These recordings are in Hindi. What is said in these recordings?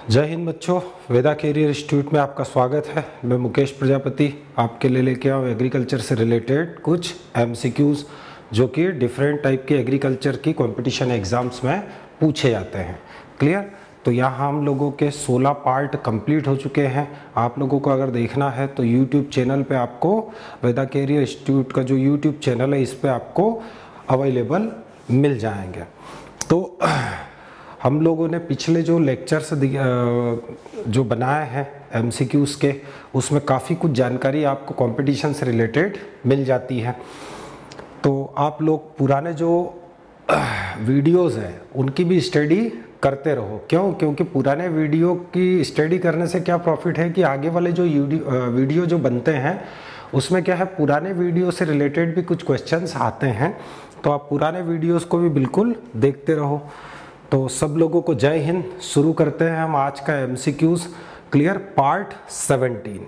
जय हिंद बच्चों, वेदा कैरियर इंस्टीट्यूट में आपका स्वागत है। मैं मुकेश प्रजापति आपके लिए लेके आऊँ एग्रीकल्चर से रिलेटेड कुछ एमसीक्यूज़ जो कि डिफरेंट टाइप के एग्रीकल्चर की कंपटीशन एग्ज़ाम्स में पूछे जाते हैं। क्लियर? तो यहाँ हम लोगों के 16 पार्ट कंप्लीट हो चुके हैं। आप लोगों को अगर देखना है तो यूट्यूब चैनल पे आपको वेदा कैरियर इंस्टीट्यूट का जो यूट्यूब चैनल है इस पर आपको अवेलेबल मिल जाएंगे। तो हम लोगों ने पिछले जो लेक्चर्स जो बनाए हैं एमसीक्यूज़ के, उसमें काफ़ी कुछ जानकारी आपको कंपटीशन से रिलेटेड मिल जाती है। तो आप लोग पुराने जो वीडियोस हैं उनकी भी स्टडी करते रहो। क्यों? क्योंकि पुराने वीडियो की स्टडी करने से क्या प्रॉफिट है कि आगे वाले जो वीडियो जो बनते हैं उसमें क्या है, पुराने वीडियो से रिलेटेड भी कुछ क्वेश्चंस आते हैं। तो आप पुराने वीडियोस को भी बिल्कुल देखते रहो। तो सब लोगों को जय हिंद। शुरू करते हैं हम आज का एमसीक्यूज़ क्लियर पार्ट 17।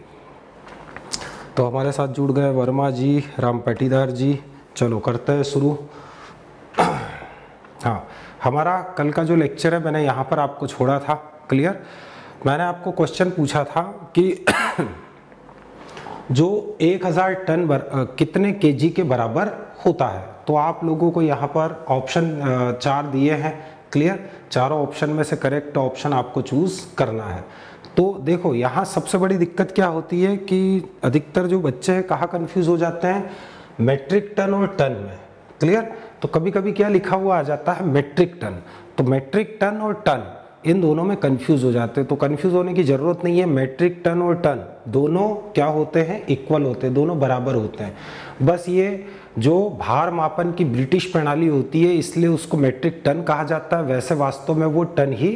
तो हमारे साथ जुड़ गए वर्मा जी, राम पाटीदार जी। चलो करते हैं शुरू। हाँ, हमारा कल का जो लेक्चर है मैंने यहाँ पर आपको छोड़ा था। क्लियर? मैंने आपको क्वेश्चन पूछा था कि जो 1000 टन कितने केजी के बराबर होता है। तो आप लोगों को यहाँ पर ऑप्शन 4 दिए हैं। क्लियर? चारों ऑप्शन में से करेक्ट ऑप्शन आपको चूज करना है। तो देखो यहाँ सबसे बड़ी दिक्कत क्या होती है कि अधिकतर जो बच्चे हैं कहाँ कंफ्यूज हो जाते हैं, मेट्रिक टन और टन में। क्लियर? तो कभी कभी क्या लिखा हुआ आ जाता है मेट्रिक टन, तो मेट्रिक टन और टन इन दोनों में कंफ्यूज हो जाते हैं। तो कंफ्यूज होने की जरूरत नहीं है। मेट्रिक टन और टन दोनों क्या होते हैं, इक्वल होते हैं, दोनों बराबर होते हैं। बस ये जो भार मापन की ब्रिटिश प्रणाली होती है इसलिए उसको मेट्रिक टन कहा जाता है, वैसे वास्तव में वो टन ही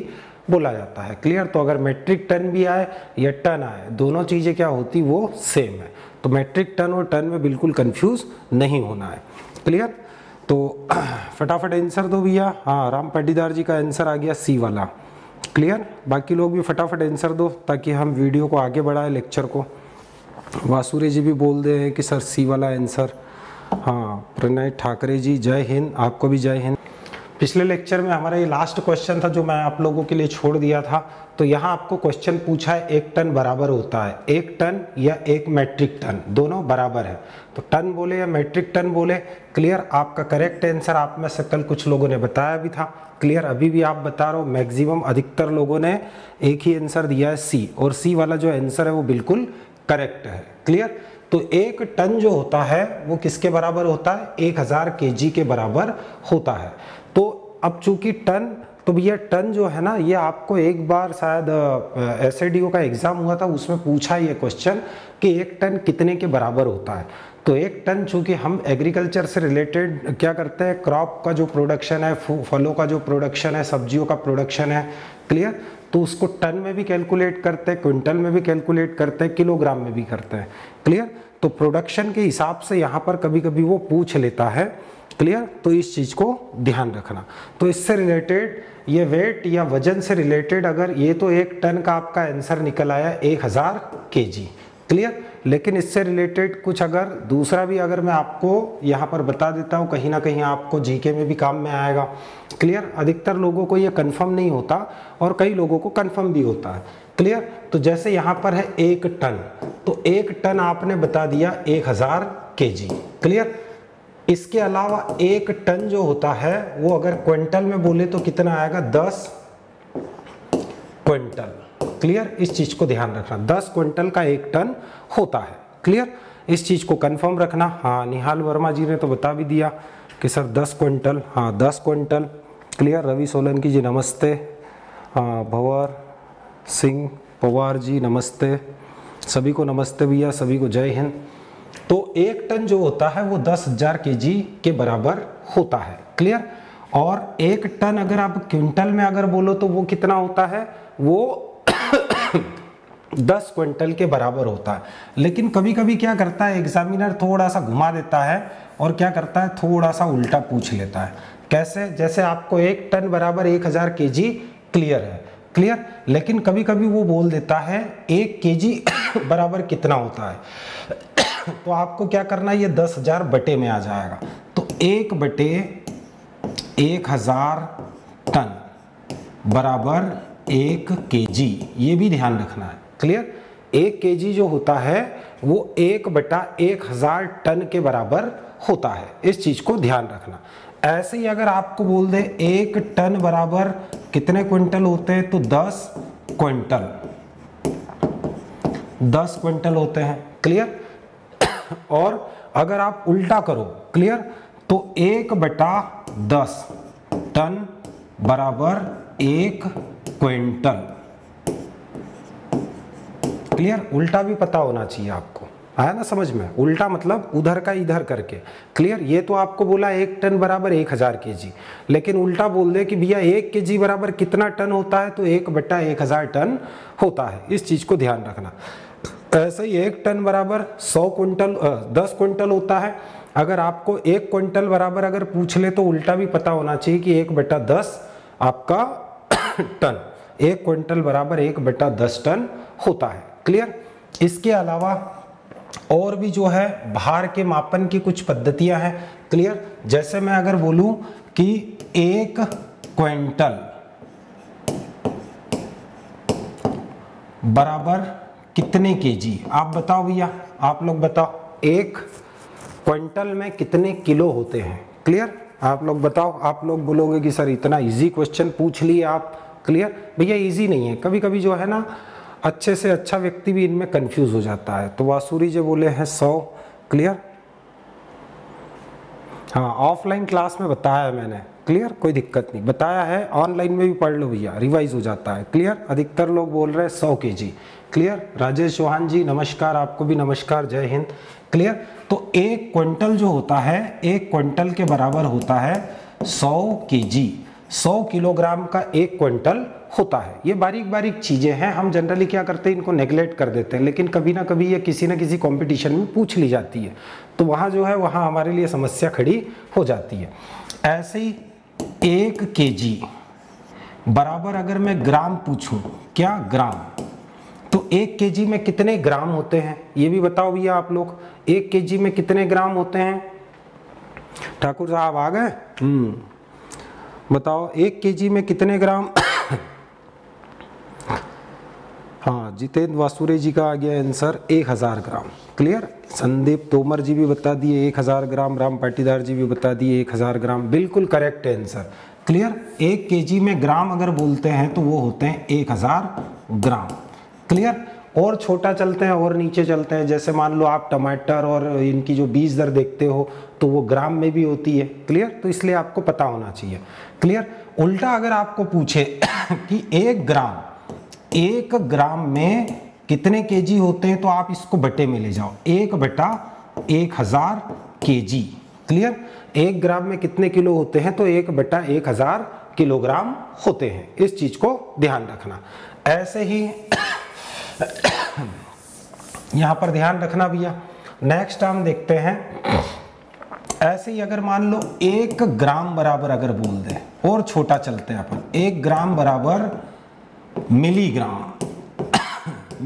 बोला जाता है। क्लियर? तो अगर मेट्रिक टन भी आए या टन आए, दोनों चीजें क्या होती वो सेम है। तो मेट्रिक टन और टन में बिल्कुल कंफ्यूज नहीं होना है। क्लियर? तो फटाफट आंसर दो भैया। हाँ, राम पाटीदार जी का आंसर आ गया सी वाला। क्लियर? बाकी लोग भी फटाफट आंसर दो ताकि हम वीडियो को आगे बढ़ाएं, लेक्चर को। वासुरे जी भी बोल दे हैं कि सर सी वाला आंसर। हाँ, प्रणय ठाकरे जी जय हिंद, आपको भी जय हिंद। पिछले लेक्चर में हमारा ये लास्ट क्वेश्चन था जो मैं आप लोगों के लिए छोड़ दिया था। तो यहाँ आपको क्वेश्चन पूछा है 1 टन बराबर होता है 1 टन या 1 मेट्रिक टन, दोनों बराबर है। तो टन बोले या मेट्रिक टन बोले। क्लियर? आपका करेक्ट आंसर आप में से कल कुछ लोगों ने बताया भी था। क्लियर? अभी भी आप बता रहे हो, मैक्सिमम अधिकतर लोगों ने एक ही आंसर दिया है सी, और सी वाला जो आंसर है वो बिल्कुल करेक्ट है। क्लियर? तो 1 टन जो होता है वो किसके बराबर होता है, 1000 केजी के बराबर होता है। तो अब चूंकि टन, तो भैया टन जो है ना, ये आपको एक बार शायद एसएडीओ का एग्जाम हुआ था उसमें पूछा ये क्वेश्चन कि 1 टन कितने के बराबर होता है। तो 1 टन, चूंकि हम एग्रीकल्चर से रिलेटेड क्या करते हैं, क्रॉप का जो प्रोडक्शन है, फलों का जो प्रोडक्शन है, सब्जियों का प्रोडक्शन है। क्लियर? तो उसको टन में भी कैलकुलेट करते हैं, क्विंटल में भी कैलकुलेट करते हैं, किलोग्राम में भी करते हैं। क्लियर? तो प्रोडक्शन के हिसाब से यहाँ पर कभी कभी वो पूछ लेता है। क्लियर? तो इस चीज को ध्यान रखना। तो इससे रिलेटेड ये वेट या वजन से रिलेटेड, अगर ये तो 1 टन का आपका आंसर निकल आया 1000 केजी। क्लियर? लेकिन इससे रिलेटेड कुछ अगर दूसरा भी अगर मैं आपको यहाँ पर बता देता हूँ, कहीं ना कहीं आपको जीके में भी काम में आएगा। क्लियर? अधिकतर लोगों को ये कंफर्म नहीं होता और कई लोगों को कंफर्म भी होता है। क्लियर? तो जैसे यहाँ पर है 1 टन, तो 1 टन आपने बता दिया 1000 केजी। क्लियर? इसके अलावा 1 टन जो होता है वो अगर क्विंटल में बोले तो कितना आएगा, 10 क्विंटल। क्लियर? इस चीज को ध्यान रखना, 10 क्विंटल का 1 टन होता है। क्लियर? इस चीज को कंफर्म रखना। हाँ, निहाल वर्मा जी ने तो बता भी दिया कि सर 10 क्विंटल। हाँ, 10 क्विंटल। क्लियर? रवि सोलंकी जी नमस्ते। हाँ, भंवर सिंह पवार जी नमस्ते। सभी को नमस्ते भैया, सभी को जय हिंद। तो 1 टन जो होता है वो 10,000 केजी के बराबर होता है। क्लियर? और 1 टन अगर आप क्विंटल में अगर बोलो तो वो कितना होता है, वो 10 क्विंटल के बराबर होता है। लेकिन कभी कभी क्या करता है एग्जामिनर, थोड़ा सा घुमा देता है और क्या करता है, थोड़ा सा उल्टा पूछ लेता है। कैसे? जैसे आपको 1 टन बराबर 1000 केजी क्लियर है। क्लियर? लेकिन कभी कभी वो बोल देता है 1 केजी बराबर कितना होता है। तो आपको क्या करना है, ये 10,000 बटे में आ जाएगा। तो 1 बटे 1000 टन बराबर 1 kg, ये भी ध्यान रखना है। क्लियर? 1 kg जो होता है वो 1/1000 टन के बराबर होता है, इस चीज को ध्यान रखना। ऐसे ही अगर आपको बोल दे 1 टन बराबर कितने क्विंटल होते हैं, तो 10 क्विंटल, 10 क्विंटल होते हैं। क्लियर? और अगर आप उल्टा करो, क्लियर, तो 1/10 टन बराबर 1 क्विंटल। क्लियर? उल्टा भी पता होना चाहिए आपको, आया ना समझ में? उल्टा मतलब उधर का इधर करके। क्लियर? ये तो आपको बोला 1 टन बराबर 1000 केजी, लेकिन उल्टा बोल दे कि भैया 1 केजी बराबर कितना टन होता है, तो 1/1000 टन होता है, इस चीज को ध्यान रखना। ऐसे ही 1 टन बराबर 100 क्विंटल 10 क्विंटल होता है। अगर आपको 1 क्विंटल बराबर अगर पूछ ले तो उल्टा भी पता होना चाहिए कि 1/10 आपका टन, 1 क्विंटल बराबर 1/10 टन होता है। क्लियर? इसके अलावा और भी जो है भार के मापन की कुछ पद्धतियां हैं। क्लियर? जैसे मैं अगर बोलूं कि 1 क्विंटल बराबर कितने केजी, आप बताओ भैया, आप लोग बताओ 1 क्विंटल में कितने किलो होते हैं। क्लियर? आप लोग बताओ। आप लोग बोलोगे कि सर इतना इजी क्वेश्चन पूछ लिए आप। क्लियर? भैया इजी नहीं है, कभी कभी जो है ना अच्छे से अच्छा व्यक्ति भी इनमें कंफ्यूज हो जाता है। तो वासुरी जो बोले हैं 100। क्लियर? हाँ, ऑफलाइन क्लास में बताया है मैंने। क्लियर? कोई दिक्कत नहीं, बताया है, ऑनलाइन में भी पढ़ लो भैया, रिवाइज हो जाता है। क्लियर? अधिकतर लोग बोल रहे हैं 100 केजी। क्लियर? राजेश चौहान जी नमस्कार, आपको भी नमस्कार, जय हिंद। क्लियर? तो 1 क्विंटल जो होता है, 1 क्विंटल के बराबर होता है 100 केजी। 100 किलोग्राम का 1 क्विंटल होता है। ये बारीक बारीक चीजें हैं, हम जनरली क्या करते हैं, इनको नेग्लेक्ट कर देते हैं, लेकिन कभी ना कभी ये किसी ना किसी कंपटीशन में पूछ ली जाती है, तो वहाँ जो है वहाँ हमारे लिए समस्या खड़ी हो जाती है। ऐसे ही 1 केजी बराबर अगर मैं ग्राम पूछूं, क्या ग्राम, तो 1 केजी में कितने ग्राम होते हैं, ये भी बताओ भैया आप लोग। 1 केजी में कितने ग्राम होते हैं? ठाकुर साहब आ गए? बताओ 1 केजी में कितने ग्राम? हाँ, जितेंद्र वासुरे जी का आ गया आंसर 1000 ग्राम। क्लियर? संदीप तोमर जी भी बता दिए 1000 ग्राम, राम पाटीदार जी भी बता दिए 1000 ग्राम, बिल्कुल करेक्ट आंसर। क्लियर? 1 केजी में ग्राम अगर बोलते हैं तो वो होते हैं 1000 ग्राम। क्लियर? और छोटा चलते हैं और नीचे चलते हैं, जैसे मान लो आप टमाटर और इनकी जो बीज दर देखते हो तो वो ग्राम में भी होती है। क्लियर? तो इसलिए आपको पता होना चाहिए। क्लियर? उल्टा अगर आपको पूछे कि 1 ग्राम में कितने केजी होते हैं, तो आप इसको बटे में ले जाओ, 1/1000 केजी। क्लियर? 1 ग्राम में कितने किलो होते हैं, तो 1/1000 किलोग्राम होते हैं, इस चीज को ध्यान रखना। ऐसे ही यहां पर ध्यान रखना भैया। नेक्स्ट हम देखते हैं, ऐसे ही अगर मान लो 1 ग्राम बराबर अगर बोल दे, और छोटा चलते हैं अपन, 1 ग्राम बराबर मिलीग्राम।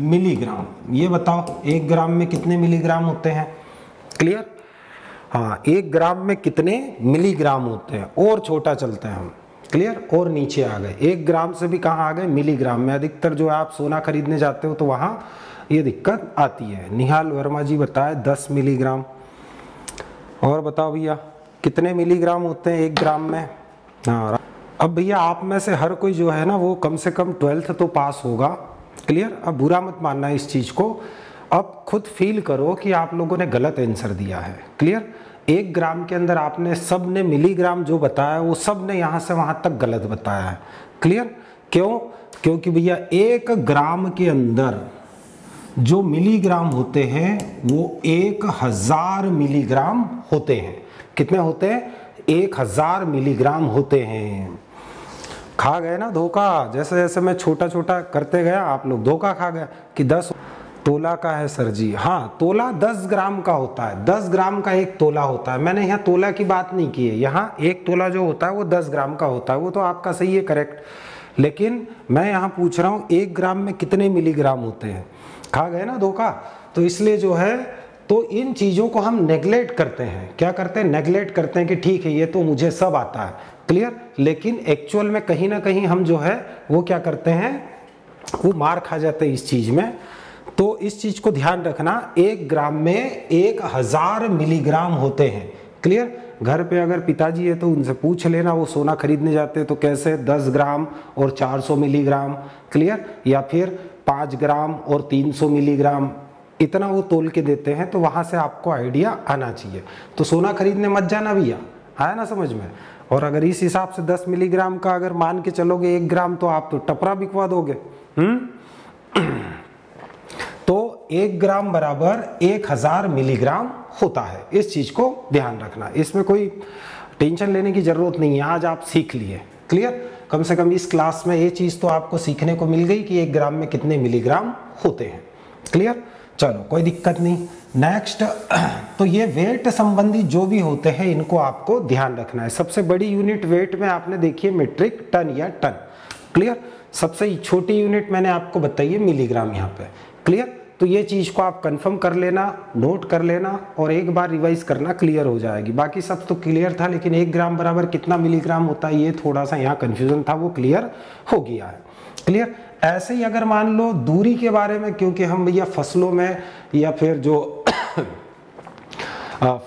मिलीग्राम, ये बताओ 1 ग्राम में कितने मिलीग्राम होते हैं? क्लियर? हाँ, 1 ग्राम में कितने मिलीग्राम होते हैं, और छोटा चलते हैं हम। क्लियर? और नीचे आ गए, 1 ग्राम से भी कहाँ आ गए, मिलीग्राम में। अधिकतर जो आप सोना खरीदने जाते हो तो वहाँ ये दिक्कत आती है। निहाल वर्मा जी बताए 10 मिलीग्राम। और बताओ भैया कितने मिलीग्राम होते हैं 1 ग्राम में? हाँ, अब भैया आप में से हर कोई जो है ना वो कम से कम 12th तो पास होगा। क्लियर? अब बुरा मत मानना इस चीज़ को, अब खुद फील करो कि आप लोगों ने गलत आंसर दिया है। क्लियर? 1 ग्राम के अंदर आपने सब ने मिलीग्राम जो बताया वो सब ने यहाँ से वहाँ तक गलत बताया है। क्लियर? क्यों? क्योंकि भैया 1 ग्राम के अंदर जो मिलीग्राम होते हैं वो 1000 मिलीग्राम होते हैं। कितने होते हैं? 1000 मिलीग्राम होते हैं। खा गए ना धोखा, जैसे जैसे मैं छोटा छोटा करते गया आप लोग धोखा खा गए कि 10 तोला का है सर जी। हाँ, तोला 10 ग्राम का होता है, 10 ग्राम का 1 तोला होता है। मैंने यहाँ तोला की बात नहीं की है, यहाँ 1 तोला जो होता है वो 10 ग्राम का होता है। वो तो आपका सही है, करेक्ट, लेकिन मैं यहाँ पूछ रहा हूँ 1 ग्राम में कितने मिलीग्राम होते हैं। खा गए ना धोखा, तो इसलिए जो है तो इन चीज़ों को हम नेगलेक्ट करते हैं। क्या करते हैं? नेगलेक्ट करते हैं कि ठीक है ये तो मुझे सब आता है। क्लियर। लेकिन एक्चुअल में कहीं ना कहीं हम जो है वो क्या करते हैं, वो मार खा जाते हैं इस चीज में। तो इस चीज को ध्यान रखना, 1 ग्राम में 1000 मिलीग्राम होते हैं। क्लियर। घर पे अगर पिताजी है तो उनसे पूछ लेना, वो सोना खरीदने जाते हैं तो कैसे 10 ग्राम और 400 मिलीग्राम, क्लियर, या फिर 5 ग्राम और 300 मिलीग्राम, इतना वो तोल के देते हैं। तो वहां से आपको आइडिया आना चाहिए। तो सोना खरीदने मत जाना भैया, आया ना समझ में। और अगर इस हिसाब से 10 मिलीग्राम का अगर मान के चलोगे 1 ग्राम, तो आप तो टपरा बिकवा दोगे। तो 1 ग्राम बराबर 1000 मिलीग्राम होता है। इस चीज को ध्यान रखना, इसमें कोई टेंशन लेने की जरूरत नहीं है, आज आप सीख लिए। क्लियर। कम से कम इस क्लास में ये चीज तो आपको सीखने को मिल गई कि 1 ग्राम में कितने मिलीग्राम होते हैं। क्लियर। चलो कोई दिक्कत नहीं। नेक्स्ट, तो ये वेट संबंधी जो भी होते हैं इनको आपको ध्यान रखना है। सबसे बड़ी यूनिट वेट में आपने देखी है मीट्रिक टन या टन। क्लियर। सबसे छोटी यूनिट मैंने आपको बताई है मिलीग्राम यहाँ पे। क्लियर। तो ये चीज को आप कंफर्म कर लेना, नोट कर लेना और एक बार रिवाइज करना, क्लियर हो जाएगी। बाकी सब तो क्लियर था, लेकिन 1 ग्राम बराबर कितना मिलीग्राम होता है ये थोड़ा सा यहाँ कंफ्यूजन था, वो क्लियर हो गया है। क्लियर। ऐसे ही अगर मान लो दूरी के बारे में, क्योंकि हम भैया फसलों में या फिर जो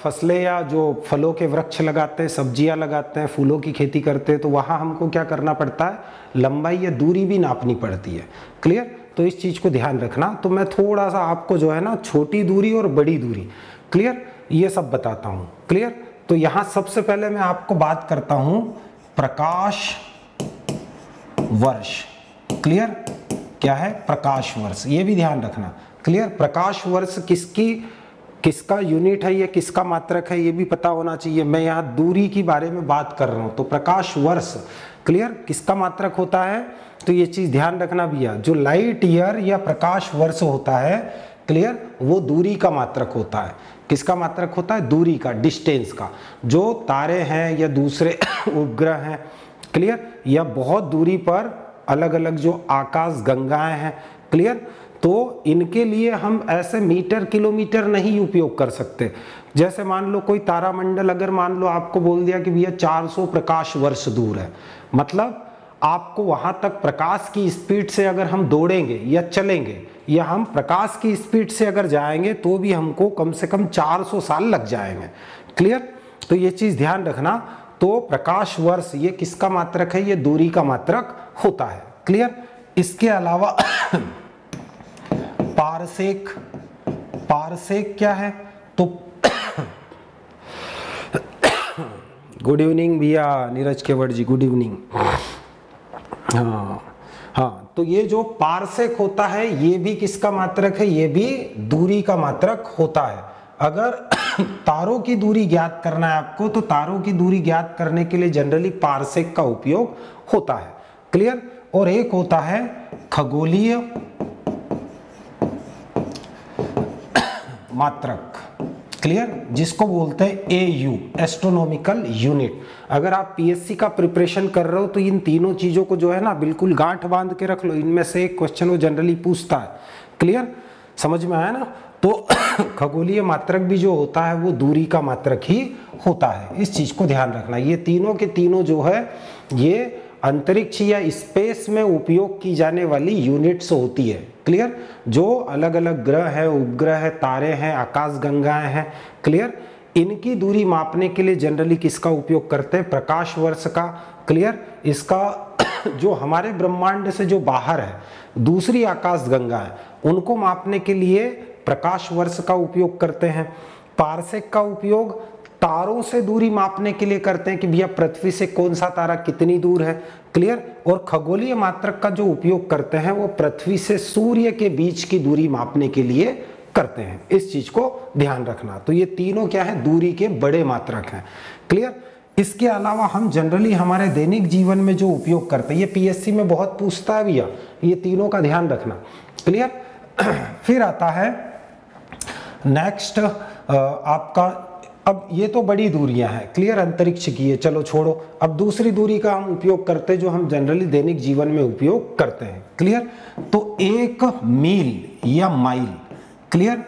फसलें या जो फलों के वृक्ष लगाते हैं, सब्जियां लगाते हैं, फूलों की खेती करते हैं, तो वहां हमको क्या करना पड़ता है, लंबाई या दूरी भी नापनी पड़ती है। क्लियर। तो इस चीज को ध्यान रखना। तो मैं थोड़ा सा आपको जो है ना छोटी दूरी और बड़ी दूरी, क्लियर, ये सब बताता हूं। क्लियर। तो यहां सबसे पहले मैं आपको बात करता हूं प्रकाश वर्ष। क्लियर। क्या है, प्रकाश वर्ष, ये भी ध्यान रखना। क्लियर। प्रकाश वर्ष किसका यूनिट है, ये किसका मात्रक है, ये भी पता होना चाहिए। मैं यहाँ दूरी की बारे में बात कर रहा हूँ, तो प्रकाश वर्ष, क्लियर, किसका मात्रक होता है, तो ये चीज ध्यान रखना भैया। जो लाइट ईयर या प्रकाश वर्ष होता है, क्लियर, वो दूरी का मात्रक होता है। किसका मात्रक होता है, दूरी का, डिस्टेंस का। जो तारे हैं या दूसरे उपग्रह हैं, क्लियर, या बहुत दूरी पर अलग अलग जो आकाश गंगाएं हैं, क्लियर, तो इनके लिए हम ऐसे मीटर किलोमीटर नहीं उपयोग कर सकते। जैसे मान लो कोई तारामंडल अगर मान लो आपको बोल दिया कि भैया 400 प्रकाश वर्ष दूर है, मतलब आपको वहां तक प्रकाश की स्पीड से अगर हम दौड़ेंगे या चलेंगे या हम प्रकाश की स्पीड से अगर जाएंगे तो भी हमको कम से कम 400 साल लग जाएंगे। क्लियर। तो ये चीज ध्यान रखना। तो प्रकाश वर्ष ये किसका मात्रक है, ये दूरी का मात्रक होता है। क्लियर। इसके अलावा पारसेक, पारसेक क्या है, तो गुड इवनिंग भैया नीरज केवट जी, गुड इवनिंग। हाँ, तो ये जो पारसेक होता है ये भी किसका मात्रक है, ये भी दूरी का मात्रक होता है। अगर तारों की दूरी ज्ञात करना है आपको, तो तारों की दूरी ज्ञात करने के लिए जनरली पारसेक का उपयोग होता है। क्लियर। और एक होता है खगोलीय मात्रक, क्लियर, जिसको बोलते हैं एयू, एस्ट्रोनॉमिकल यूनिट। अगर आप पीएससी का प्रिपरेशन कर रहे हो तो इन तीनों चीजों को जो है ना बिल्कुल गांठ बांध के रख लो, इनमें से एक क्वेश्चन वो जनरली पूछता है। क्लियर, समझ में आया ना। तो खगोलीय मात्रक भी जो होता है वो दूरी का मात्रक ही होता है, इस चीज को ध्यान रखना। ये तीनों के तीनों जो है ये अंतरिक्ष या स्पेस में उपयोग की जाने वाली यूनिट्स होती है। क्लियर। जो अलग अलग ग्रह है, उपग्रह है, तारे हैं, आकाश गंगाएं हैं, क्लियर, इनकी दूरी मापने के लिए जनरली किसका उपयोग करते हैं, प्रकाश वर्ष का। क्लियर। इसका जो हमारे ब्रह्मांड से जो बाहर है दूसरी आकाश गंगा है, उनको मापने के लिए प्रकाश वर्ष का उपयोग करते हैं। पारसेक का उपयोग तारों से दूरी मापने के लिए करते हैं कि भैया पृथ्वी से कौन सा तारा कितनी दूर है। क्लियर। और खगोलीय मात्रक का जो उपयोग करते हैं वो पृथ्वी से सूर्य के बीच की दूरी मापने के लिए करते हैं, इस चीज को ध्यान रखना। तो ये तीनों क्या है, दूरी के बड़े मात्रक हैं। क्लियर। इसके अलावा हम जनरली हमारे दैनिक जीवन में जो उपयोग करते हैं, ये पीएससी में बहुत पूछता है भैया, ये तीनों का ध्यान रखना। क्लियर। फिर आता है नेक्स्ट आपका, अब ये तो बड़ी दूरियां हैं, क्लियर, अंतरिक्ष की है, चलो छोड़ो। अब दूसरी दूरी का हम उपयोग करते हैं जो हम जनरली दैनिक जीवन में उपयोग करते हैं। क्लियर। तो 1 मील या माइल, क्लियर,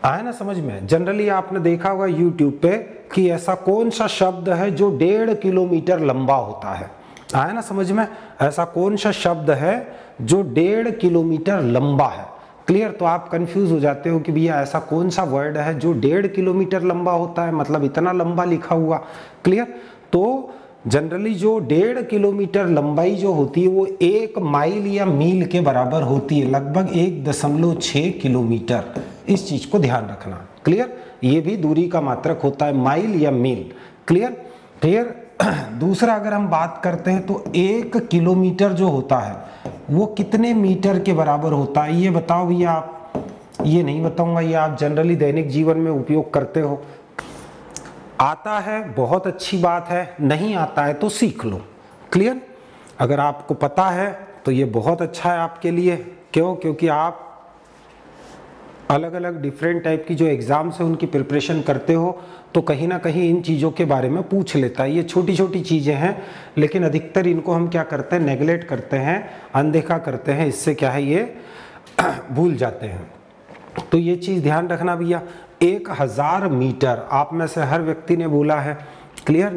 आया ना समझ में। जनरली आपने देखा होगा यूट्यूब पे कि ऐसा कौन सा शब्द है जो 1.5 किलोमीटर लंबा होता है। आया ना समझ में, ऐसा कौन सा शब्द है जो 1.5 किलोमीटर लंबा है। क्लियर। तो आप कंफ्यूज हो जाते हो कि भैया ऐसा कौन सा वर्ड है जो 1.5 किलोमीटर लंबा होता है, मतलब इतना लंबा लिखा हुआ। क्लियर। तो जनरली जो 1.5 किलोमीटर लंबाई जो होती है वो 1 माइल या मील के बराबर होती है, लगभग 1.6 किलोमीटर। इस चीज को ध्यान रखना। क्लियर। ये भी दूरी का मात्रक होता है, माइल या मील। क्लियर। क्लियर। दूसरा अगर हम बात करते हैं तो 1 किलोमीटर जो होता है वो कितने मीटर के बराबर होता है, ये बताओ भैया आप। ये नहीं बताऊंगा, ये आप जनरली दैनिक जीवन में उपयोग करते हो। आता है बहुत अच्छी बात है, नहीं आता है तो सीख लो। क्लियर। अगर आपको पता है तो ये बहुत अच्छा है आपके लिए। क्यों? क्योंकि आप अलग अलग डिफरेंट टाइप की जो एग्जाम्स है उनकी प्रिपरेशन करते हो, तो कहीं ना कहीं इन चीज़ों के बारे में पूछ लेता है। ये छोटी छोटी चीज़ें हैं, लेकिन अधिकतर इनको हम क्या करते हैं, नेगलेक्ट करते हैं, अनदेखा करते हैं। इससे क्या है, ये भूल जाते हैं। तो ये चीज़ ध्यान रखना भैया। 1000 मीटर आप में से हर व्यक्ति ने बोला है। क्लियर।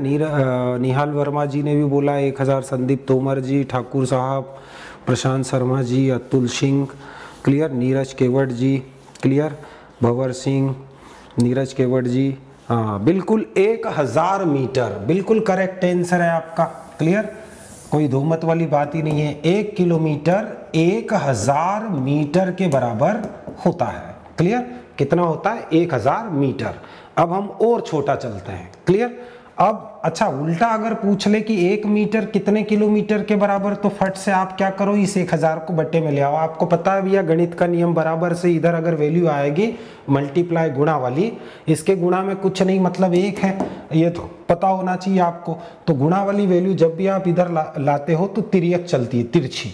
निहाल वर्मा जी ने भी बोला 1000, संदीप तोमर जी, ठाकुर साहब, प्रशांत शर्मा जी, अतुल सिंह। क्लियर। नीरज केवट जी। क्लियर। भंवर सिंह, नीरज केवट जी। हाँ बिल्कुल 1000 मीटर बिल्कुल करेक्ट आंसर है आपका। क्लियर। कोई दो मत वाली बात ही नहीं है। 1 किलोमीटर 1000 मीटर के बराबर होता है। क्लियर। कितना होता है, 1000 मीटर। अब हम और छोटा चलते हैं। क्लियर। अब अच्छा उल्टा अगर पूछ ले कि 1 मीटर कितने किलोमीटर के बराबर, तो फट से आप क्या करो, इस 1000 को बट्टे में ले आओ। आपको पता है भैया गणित का नियम, बराबर से इधर अगर वैल्यू आएगी मल्टीप्लाई गुणा वाली, इसके गुणा में कुछ नहीं मतलब 1 है, ये तो पता होना चाहिए आपको। तो गुणा वाली वैल्यू जब भी आप इधर लाते हो तो तिर्यक चलती है, तिरछी,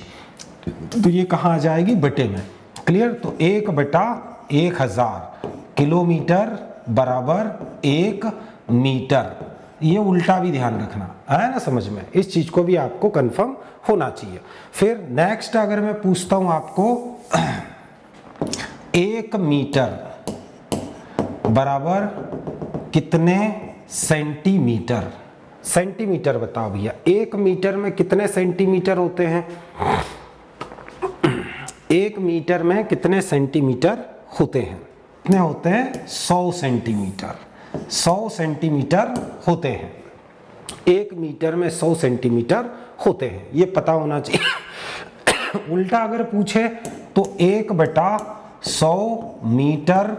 तो ये कहाँ आ जाएगी, बटे में। क्लियर। तो 1/1000 किलोमीटर बराबर 1 मीटर। ये उल्टा भी ध्यान रखना, है ना समझ में। इस चीज को भी आपको कंफर्म होना चाहिए। फिर नेक्स्ट अगर मैं पूछता हूं आपको 1 मीटर बराबर कितने सेंटीमीटर। सेंटीमीटर बताओ भैया, 1 मीटर में कितने सेंटीमीटर होते हैं। 1 मीटर में कितने सेंटीमीटर होते हैं, कितने होते हैं, 100 सेंटीमीटर। 100 सेंटीमीटर होते हैं। 1 मीटर में 100 सेंटीमीटर होते हैं, ये पता होना चाहिए। उल्टा अगर पूछे तो 1/100 मीटर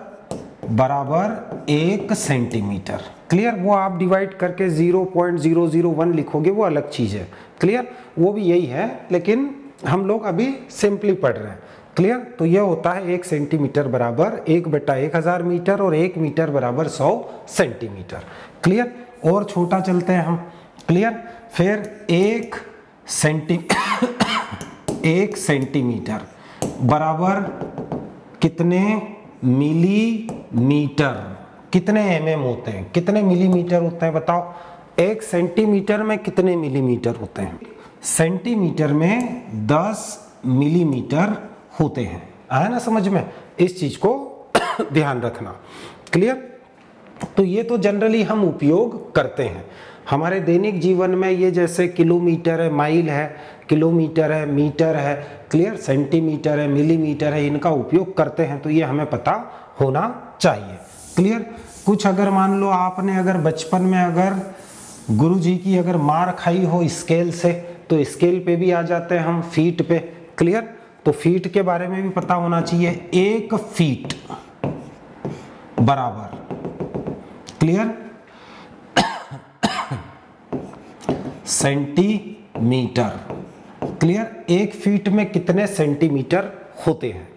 बराबर 1 सेंटीमीटर। क्लियर। वो आप डिवाइड करके 0.001 लिखोगे, वो अलग चीज है। क्लियर। वो भी यही है, लेकिन हम लोग अभी सिंपली पढ़ रहे हैं। क्लियर। तो यह होता है 1 सेंटीमीटर बराबर 1/1000 मीटर और 1 मीटर बराबर 100 सेंटीमीटर। क्लियर। और छोटा चलते हैं हम। क्लियर। फिर 1 सेंटीमीटर बराबर कितने मिलीमीटर, कितने mm होते हैं, कितने मिलीमीटर होते हैं बताओ। 1 सेंटीमीटर में कितने मिलीमीटर होते हैं, सेंटीमीटर में 10 मिलीमीटर होते हैं। आया ना समझ में। इस चीज को ध्यान रखना। क्लियर। तो ये तो जनरली हम उपयोग करते हैं हमारे दैनिक जीवन में। ये जैसे किलोमीटर है, माइल है, किलोमीटर है, मीटर है, क्लियर, सेंटीमीटर है, मिलीमीटर है, इनका उपयोग करते हैं। तो ये हमें पता होना चाहिए। क्लियर। कुछ अगर मान लो आपने अगर बचपन में अगर गुरुजी की अगर मार खाई हो स्केल से, तो स्केल पे भी आ जाते हैं हम, फीट पे। क्लियर। तो फीट के बारे में भी पता होना चाहिए। 1 फीट बराबर, क्लियर, सेंटीमीटर। क्लियर। 1 फीट में कितने सेंटीमीटर होते हैं।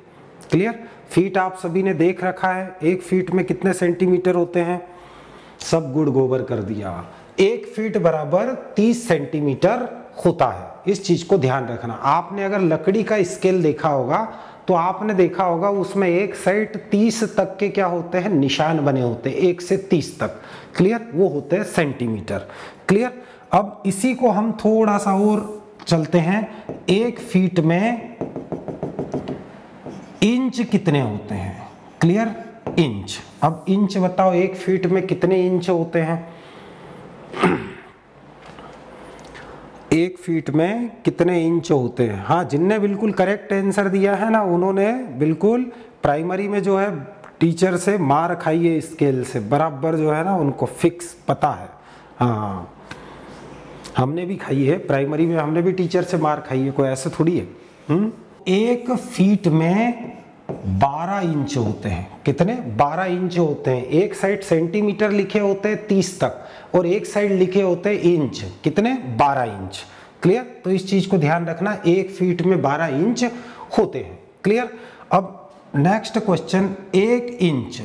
क्लियर। फीट आप सभी ने देख रखा है, 1 फीट में कितने सेंटीमीटर होते हैं, सब गुड़ गोबर कर दिया। 1 फीट बराबर 30 सेंटीमीटर होता है। इस चीज को ध्यान रखना। आपने अगर लकड़ी का स्केल देखा होगा तो आपने देखा होगा उसमें एक साइड 30 तक के क्या होते हैं, निशान बने होते हैं, 1 से 30 तक। क्लियर। वो होते हैं सेंटीमीटर। क्लियर। अब इसी को हम थोड़ा सा और चलते हैं। 1 फीट में इंच कितने होते हैं। क्लियर। इंच। अब इंच बताओ, 1 फीट में कितने इंच होते हैं? 1 फीट में कितने इंच होते हैं? हाँ, जिनने बिल्कुल करेक्ट आंसर दिया है ना, उन्होंने बिल्कुल प्राइमरी में जो है टीचर से मार खाई है, स्केल से बराबर जो है ना, उनको फिक्स पता है। हाँ, हमने भी खाई है प्राइमरी में, हमने भी टीचर से मार खाई है, कोई ऐसे थोड़ी है। 1 फीट में 12 इंच होते हैं। कितने? 12 इंच होते हैं। एक साइड सेंटीमीटर लिखे होते हैं 30 तक, और एक साइड लिखे होते हैं इंच। कितने? 12 इंच। क्लियर? तो इस चीज को ध्यान रखना, 1 फीट में 12 इंच होते हैं। क्लियर? अब नेक्स्ट क्वेश्चन, 1 इंच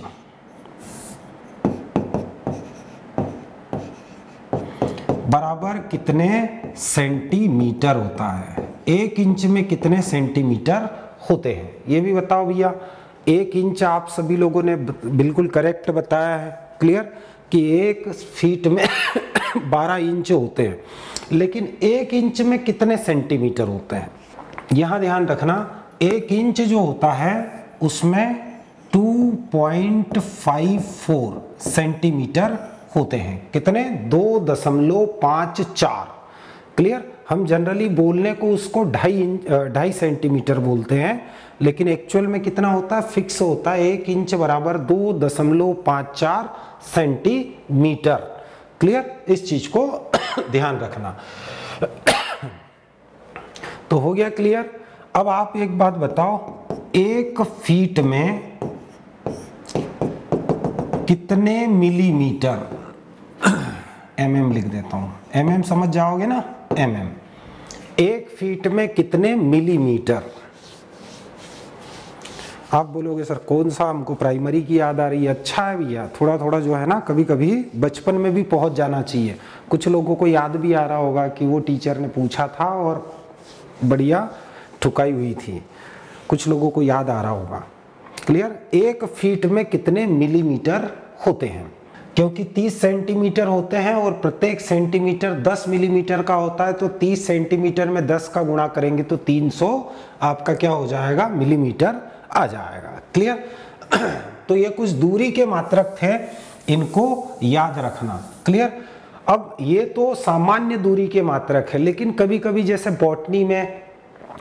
बराबर कितने सेंटीमीटर होता है? 1 इंच में कितने सेंटीमीटर होते हैं, ये भी बताओ भैया। 1 इंच आप सभी लोगों ने बिल्कुल करेक्ट बताया है। क्लियर? कि 1 फीट में 12 इंच होते हैं, लेकिन 1 इंच में कितने सेंटीमीटर होते हैं? यहां ध्यान रखना, 1 इंच जो होता है उसमें 2.54 सेंटीमीटर होते हैं। कितने? 2.54। क्लियर? हम जनरली बोलने को उसको 2.5 सेंटीमीटर बोलते हैं, लेकिन एक्चुअल में कितना होता है? फिक्स होता है 1 इंच बराबर 2.54 सेंटीमीटर। क्लियर? इस चीज को ध्यान रखना। तो हो गया क्लियर। अब आप एक बात बताओ, 1 फीट में कितने मिलीमीटर? mm लिख देता हूं, mm समझ जाओगे ना, mm। 1 फीट में कितने मिलीमीटर? आप बोलोगे सर कौन सा, हमको प्राइमरी की याद आ रही है। अच्छा है भैया, थोड़ा थोड़ा जो है ना, कभी कभी बचपन में भी पहुंच जाना चाहिए। कुछ लोगों को याद भी आ रहा होगा कि वो टीचर ने पूछा था और बढ़िया ठुकाई हुई थी, कुछ लोगों को याद आ रहा होगा। क्लियर? 1 फीट में कितने मिलीमीटर होते हैं? क्योंकि 30 सेंटीमीटर होते हैं और प्रत्येक सेंटीमीटर 10 मिलीमीटर का होता है, तो 30 सेंटीमीटर में 10 का गुणा करेंगे तो 300 आपका क्या हो जाएगा? मिलीमीटर आ जाएगा। क्लियर? तो ये कुछ दूरी के मात्रक थे, इनको याद रखना। क्लियर? अब ये तो सामान्य दूरी के मात्रक है, लेकिन कभी कभी जैसे बॉटनी में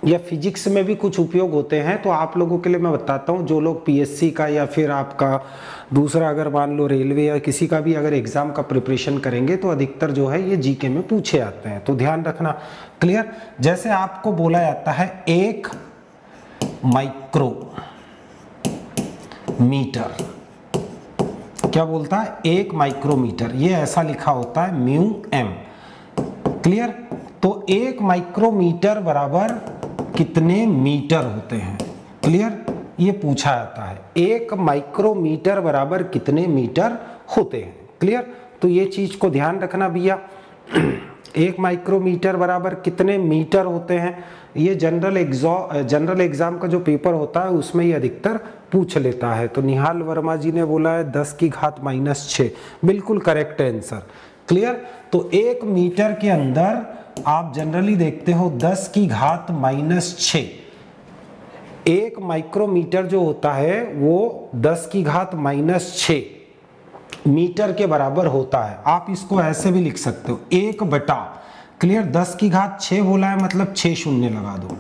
या फिजिक्स में भी कुछ उपयोग होते हैं, तो आप लोगों के लिए मैं बताता हूँ। जो लोग पीएससी का या फिर आपका दूसरा अगर मान लो रेलवे या किसी का भी अगर एग्जाम का प्रिपरेशन करेंगे, तो अधिकतर जो है ये जीके में पूछे जाते हैं, तो ध्यान रखना। क्लियर? जैसे आपको बोला जाता है 1 माइक्रोमीटर, क्या बोलता है? 1 माइक्रोमीटर, ये ऐसा लिखा होता है म्यू एम। क्लियर? तो 1 माइक्रोमीटर बराबर कितने मीटर होते हैं? क्लियर? ये पूछा जाता है 1 माइक्रोमीटर बराबर कितने मीटर होते हैं। क्लियर? तो ये चीज को ध्यान रखना भैया। 1 माइक्रोमीटर बराबर कितने मीटर होते हैं, ये जनरल एग्जाम का जो पेपर होता है उसमें ये अधिकतर पूछ लेता है। तो निहाल वर्मा जी ने बोला है 10⁻⁻⁶, बिल्कुल करेक्ट आंसर। क्लियर? तो 1 मीटर के अंदर आप जनरली देखते हो 10⁻⁻⁶। 1 माइक्रोमीटर जो होता है वो 10⁻⁻⁶ मीटर के बराबर होता है। आप इसको ऐसे भी लिख सकते हो, 1 बटा, क्लियर, 10⁻⁶ बोला है मतलब 6 शून्य लगा दो।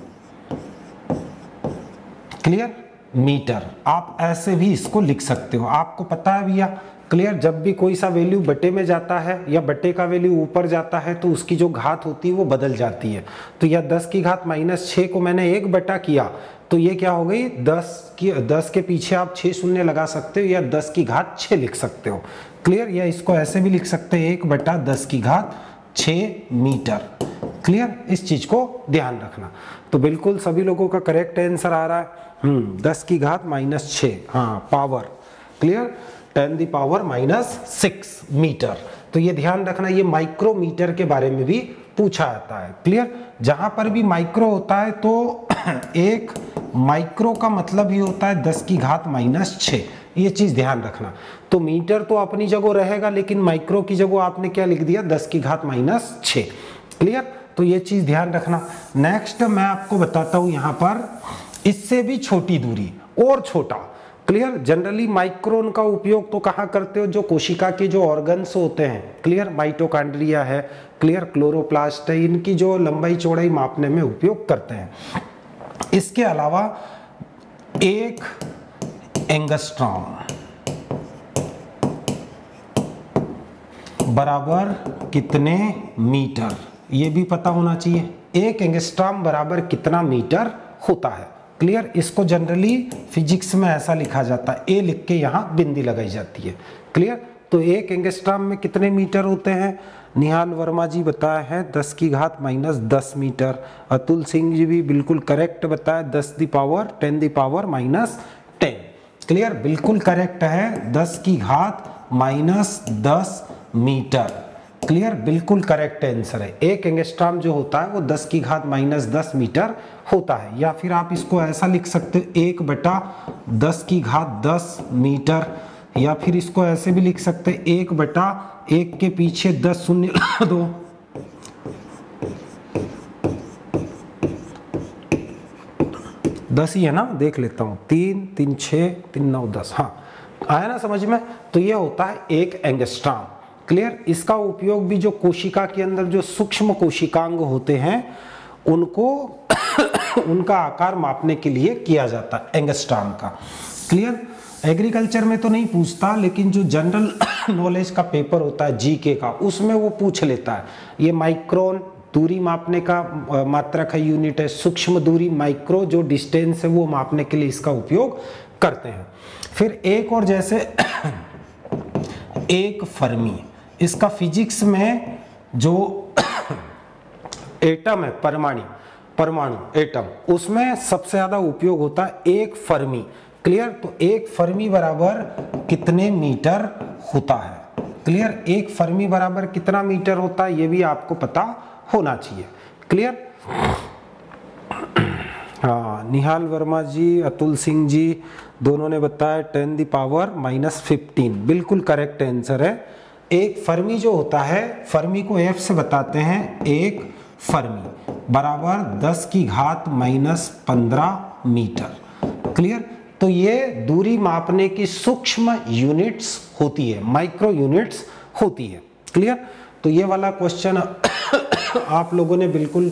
क्लियर? मीटर, आप ऐसे भी इसको लिख सकते हो, आपको पता है भैया। क्लियर? जब भी कोई सा वैल्यू बटे में जाता है या बटे का वैल्यू ऊपर जाता है, तो उसकी जो घात होती है वो बदल जाती है। तो यह 10⁻⁻⁶ को मैंने 1 बटा किया, तो ये क्या हो गई? 10 के पीछे आप 6 शून्य लगा सकते हो या 10⁻⁶ लिख सकते हो। क्लियर? या इसको ऐसे भी लिख सकते हैं 1 बटा 10⁻⁶ मीटर। क्लियर? इस चीज को ध्यान रखना। तो बिल्कुल सभी लोगों का करेक्ट आंसर आ रहा है 10⁻⁻⁶, हाँ, पावर। क्लियर? 10⁻⁻⁶ मीटर। तो ये ध्यान रखना, ये माइक्रोमीटर के बारे में भी पूछा जाता है। क्लियर? जहां पर भी माइक्रो होता है तो 1 माइक्रो का मतलब ही होता है 10⁻⁻⁶, ये चीज ध्यान रखना। तो मीटर तो अपनी जगह रहेगा, लेकिन माइक्रो की जगह आपने क्या लिख दिया? 10⁻⁻⁶। क्लियर? तो ये चीज ध्यान रखना। नेक्स्ट मैं आपको बताता हूं यहां पर इससे भी छोटी दूरी, और छोटा। क्लियर। जनरली माइक्रोन का उपयोग तो कहाँ करते हो, जो कोशिका के जो ऑर्गन्स होते हैं, क्लियर, माइटोकॉन्ड्रिया है, क्लियर, क्लोरोप्लास्ट है, इनकी जो लंबाई चौड़ाई मापने में उपयोग करते हैं। इसके अलावा 1 एंगस्ट्रॉम बराबर कितने मीटर, ये भी पता होना चाहिए। 1 एंगस्ट्रॉम बराबर कितना मीटर होता है, क्लियर। इसको जनरली फिजिक्स में ऐसा लिखा जाता है, ए लिख के यहाँ बिंदी लगाई जाती है, क्लियर। तो 1 एंगस्ट्रॉम में कितने मीटर होते हैं, निहाल वर्मा जी बताया है 10⁻⁻10 मीटर। अतुल सिंह जी भी बिल्कुल करेक्ट बताया 10⁻10⁻⁻10, क्लियर, बिल्कुल करेक्ट है 10⁻⁻10 मीटर, क्लियर, बिल्कुल करेक्ट आंसर है। 1 एंगस्ट्रॉम जो होता है वो 10⁻10 मीटर होता है। या फिर आप इसको ऐसा लिख सकते हो 1/10⁻10 मीटर, या फिर इसको ऐसे भी लिख सकते हैं 1/1 के पीछे 10 शून्य दो, दस ही है ना, देख लेता हूँ, 3 3 6 3 9 10, हाँ आया ना समझ में। तो ये होता है 1 एंगस्ट्रॉम, क्लियर। इसका उपयोग भी जो कोशिका के अंदर जो सूक्ष्म कोशिकांग होते हैं उनको उनका आकार मापने के लिए किया जाता है एंगस्ट्रॉम का, क्लियर। एग्रीकल्चर में तो नहीं पूछता, लेकिन जो जनरल नॉलेज का पेपर होता है जीके का, उसमें वो पूछ लेता है। ये माइक्रोन दूरी मापने का मात्रक है, यूनिट है। सूक्ष्म दूरी माइक्रो, जो डिस्टेंस है वो मापने के लिए इसका उपयोग करते हैं। फिर एक और जैसे 1 फर्मी, इसका फिजिक्स में जो एटम है, परमाणु एटम, उसमें सबसे ज्यादा उपयोग होता है 1 फर्मी, क्लियर। तो 1 फर्मी बराबर कितने मीटर होता है, क्लियर। 1 फर्मी बराबर कितना मीटर होता है ये भी आपको पता होना चाहिए, क्लियर। हाँ, निहाल वर्मा जी, अतुल सिंह जी दोनों ने बताया 10⁻⁻15, बिल्कुल करेक्ट आंसर है। 1 फर्मी जो होता है, फर्मी को F से बताते हैं, 1 फर्मी बराबर 10⁻⁻15 मीटर, क्लियर। तो ये दूरी मापने की सूक्ष्म यूनिट्स होती है, माइक्रो यूनिट्स होती है, क्लियर। तो ये वाला क्वेश्चन आप लोगों ने बिल्कुल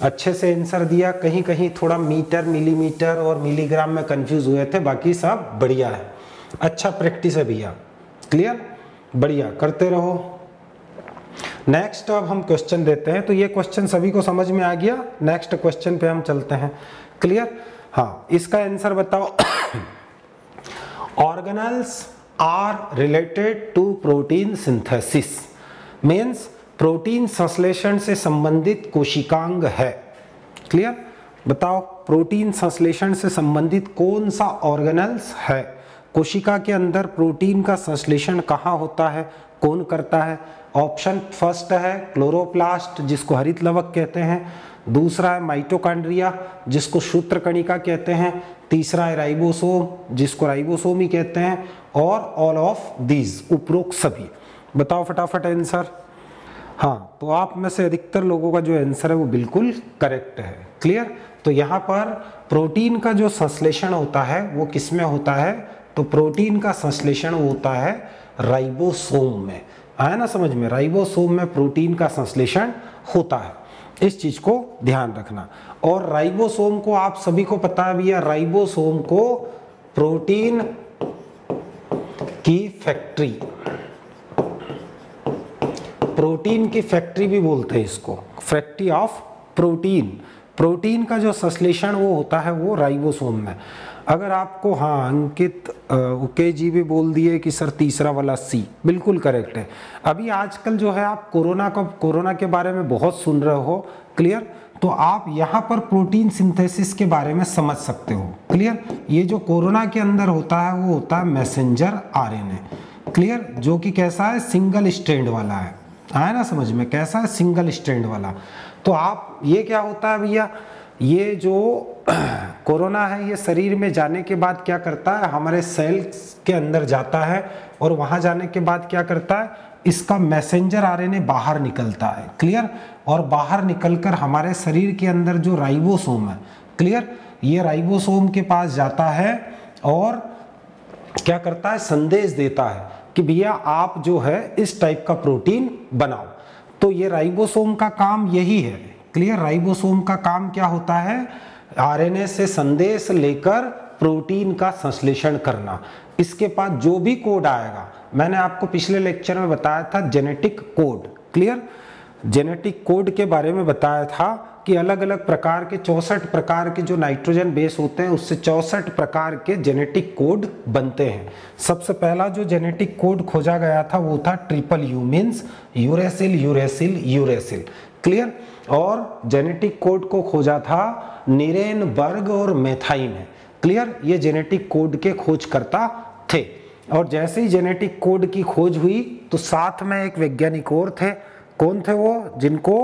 अच्छे से आंसर दिया। कहीं कहीं थोड़ा मीटर, मिलीमीटर और मिलीग्राम में कंफ्यूज हुए थे, बाकी सब बढ़िया है, अच्छा प्रैक्टिस है भैया, क्लियर, बढ़िया करते रहो। नेक्स्ट अब हम क्वेश्चन देते हैं। तो ये क्वेश्चन सभी को समझ में आ गया। नेक्स्ट क्वेश्चन पे हम चलते हैं, क्लियर। हाँ, इसका आंसर बताओ। Organelles are related to protein synthesis, means protein संश्लेषण से संबंधित कोशिकांग है, क्लियर। बताओ प्रोटीन संश्लेषण से संबंधित कौन सा ऑर्गेनेल्स है, कोशिका के अंदर प्रोटीन का संश्लेषण कहाँ होता है, कौन करता है। ऑप्शन फर्स्ट है क्लोरोप्लास्ट, जिसको हरित लवक कहते हैं। दूसरा है माइटोकॉन्ड्रिया, जिसको सूत्रकणिका कहते हैं। तीसरा है राइबोसोम, जिसको राइबोसोम ही कहते हैं। और ऑल ऑफ दीज, उपरोक्त सभी। बताओ फटाफट आंसर। हाँ, तो आप में से अधिकतर लोगों का जो आंसर है वो बिल्कुल करेक्ट है, क्लियर। तो यहाँ पर प्रोटीन का जो संश्लेषण होता है वो किस में होता है, तो प्रोटीन का संश्लेषण होता है राइबोसोम में। आया ना समझ में, राइबोसोम में प्रोटीन का संश्लेषण होता है, इस चीज को ध्यान रखना। और राइबोसोम को आप सभी को पता है भैया, राइबोसोम को प्रोटीन की फैक्ट्री, प्रोटीन की फैक्ट्री भी बोलते हैं इसको, फैक्ट्री ऑफ प्रोटीन। प्रोटीन का जो संश्लेषण वो होता है वो राइबोसोम में। अगर आपको, हाँ अंकित ओके जी भी बोल दिए कि सर तीसरा वाला सी, बिल्कुल करेक्ट है। अभी आजकल जो है आप कोरोना के बारे में बहुत सुन रहे हो, क्लियर। तो आप यहाँ पर प्रोटीन सिंथेसिस के बारे में समझ सकते हो, क्लियर। ये जो कोरोना के अंदर होता है वो होता है मैसेंजर आरएनए, क्लियर, जो कि कैसा है, सिंगल स्ट्रैंड वाला है। आया ना समझ में, कैसा है, सिंगल स्ट्रैंड वाला। तो आप, ये क्या होता है भैया, ये जो कोरोना है ये शरीर में जाने के बाद क्या करता है, हमारे सेल्स के अंदर जाता है, और वहां जाने के बाद क्या करता है, इसका मैसेंजर आरएनए बाहर निकलता है, क्लियर। और बाहर निकलकर हमारे शरीर के अंदर जो राइबोसोम है, क्लियर, ये राइबोसोम के पास जाता है और क्या करता है, संदेश देता है कि भैया आप जो है इस टाइप का प्रोटीन बनाओ। तो ये राइबोसोम का काम यही है, क्लियर। राइबोसोम का काम क्या होता है, आरएनए से संदेश लेकर प्रोटीन का संश्लेषण करना। इसके बाद जो भी कोड आएगा, मैंने आपको पिछले लेक्चर में बताया था genetic code, clear. Genetic code के बारे में बताया था कि अलग अलग प्रकार के 64 प्रकार के जो नाइट्रोजन बेस होते हैं उससे 64 प्रकार के जेनेटिक कोड बनते हैं। सबसे पहला जो जेनेटिक कोड खोजा गया था वो था triple U, means uracil uracil uracil, clear. और जेनेटिक कोड को खोजा था निरेनबर्ग और मेथाइन है, क्लियर। ये जेनेटिक कोड के खोजकर्ता थे। और जैसे ही जेनेटिक कोड की खोज हुई तो साथ में एक वैज्ञानिक और थे। कौन थे वो, जिनको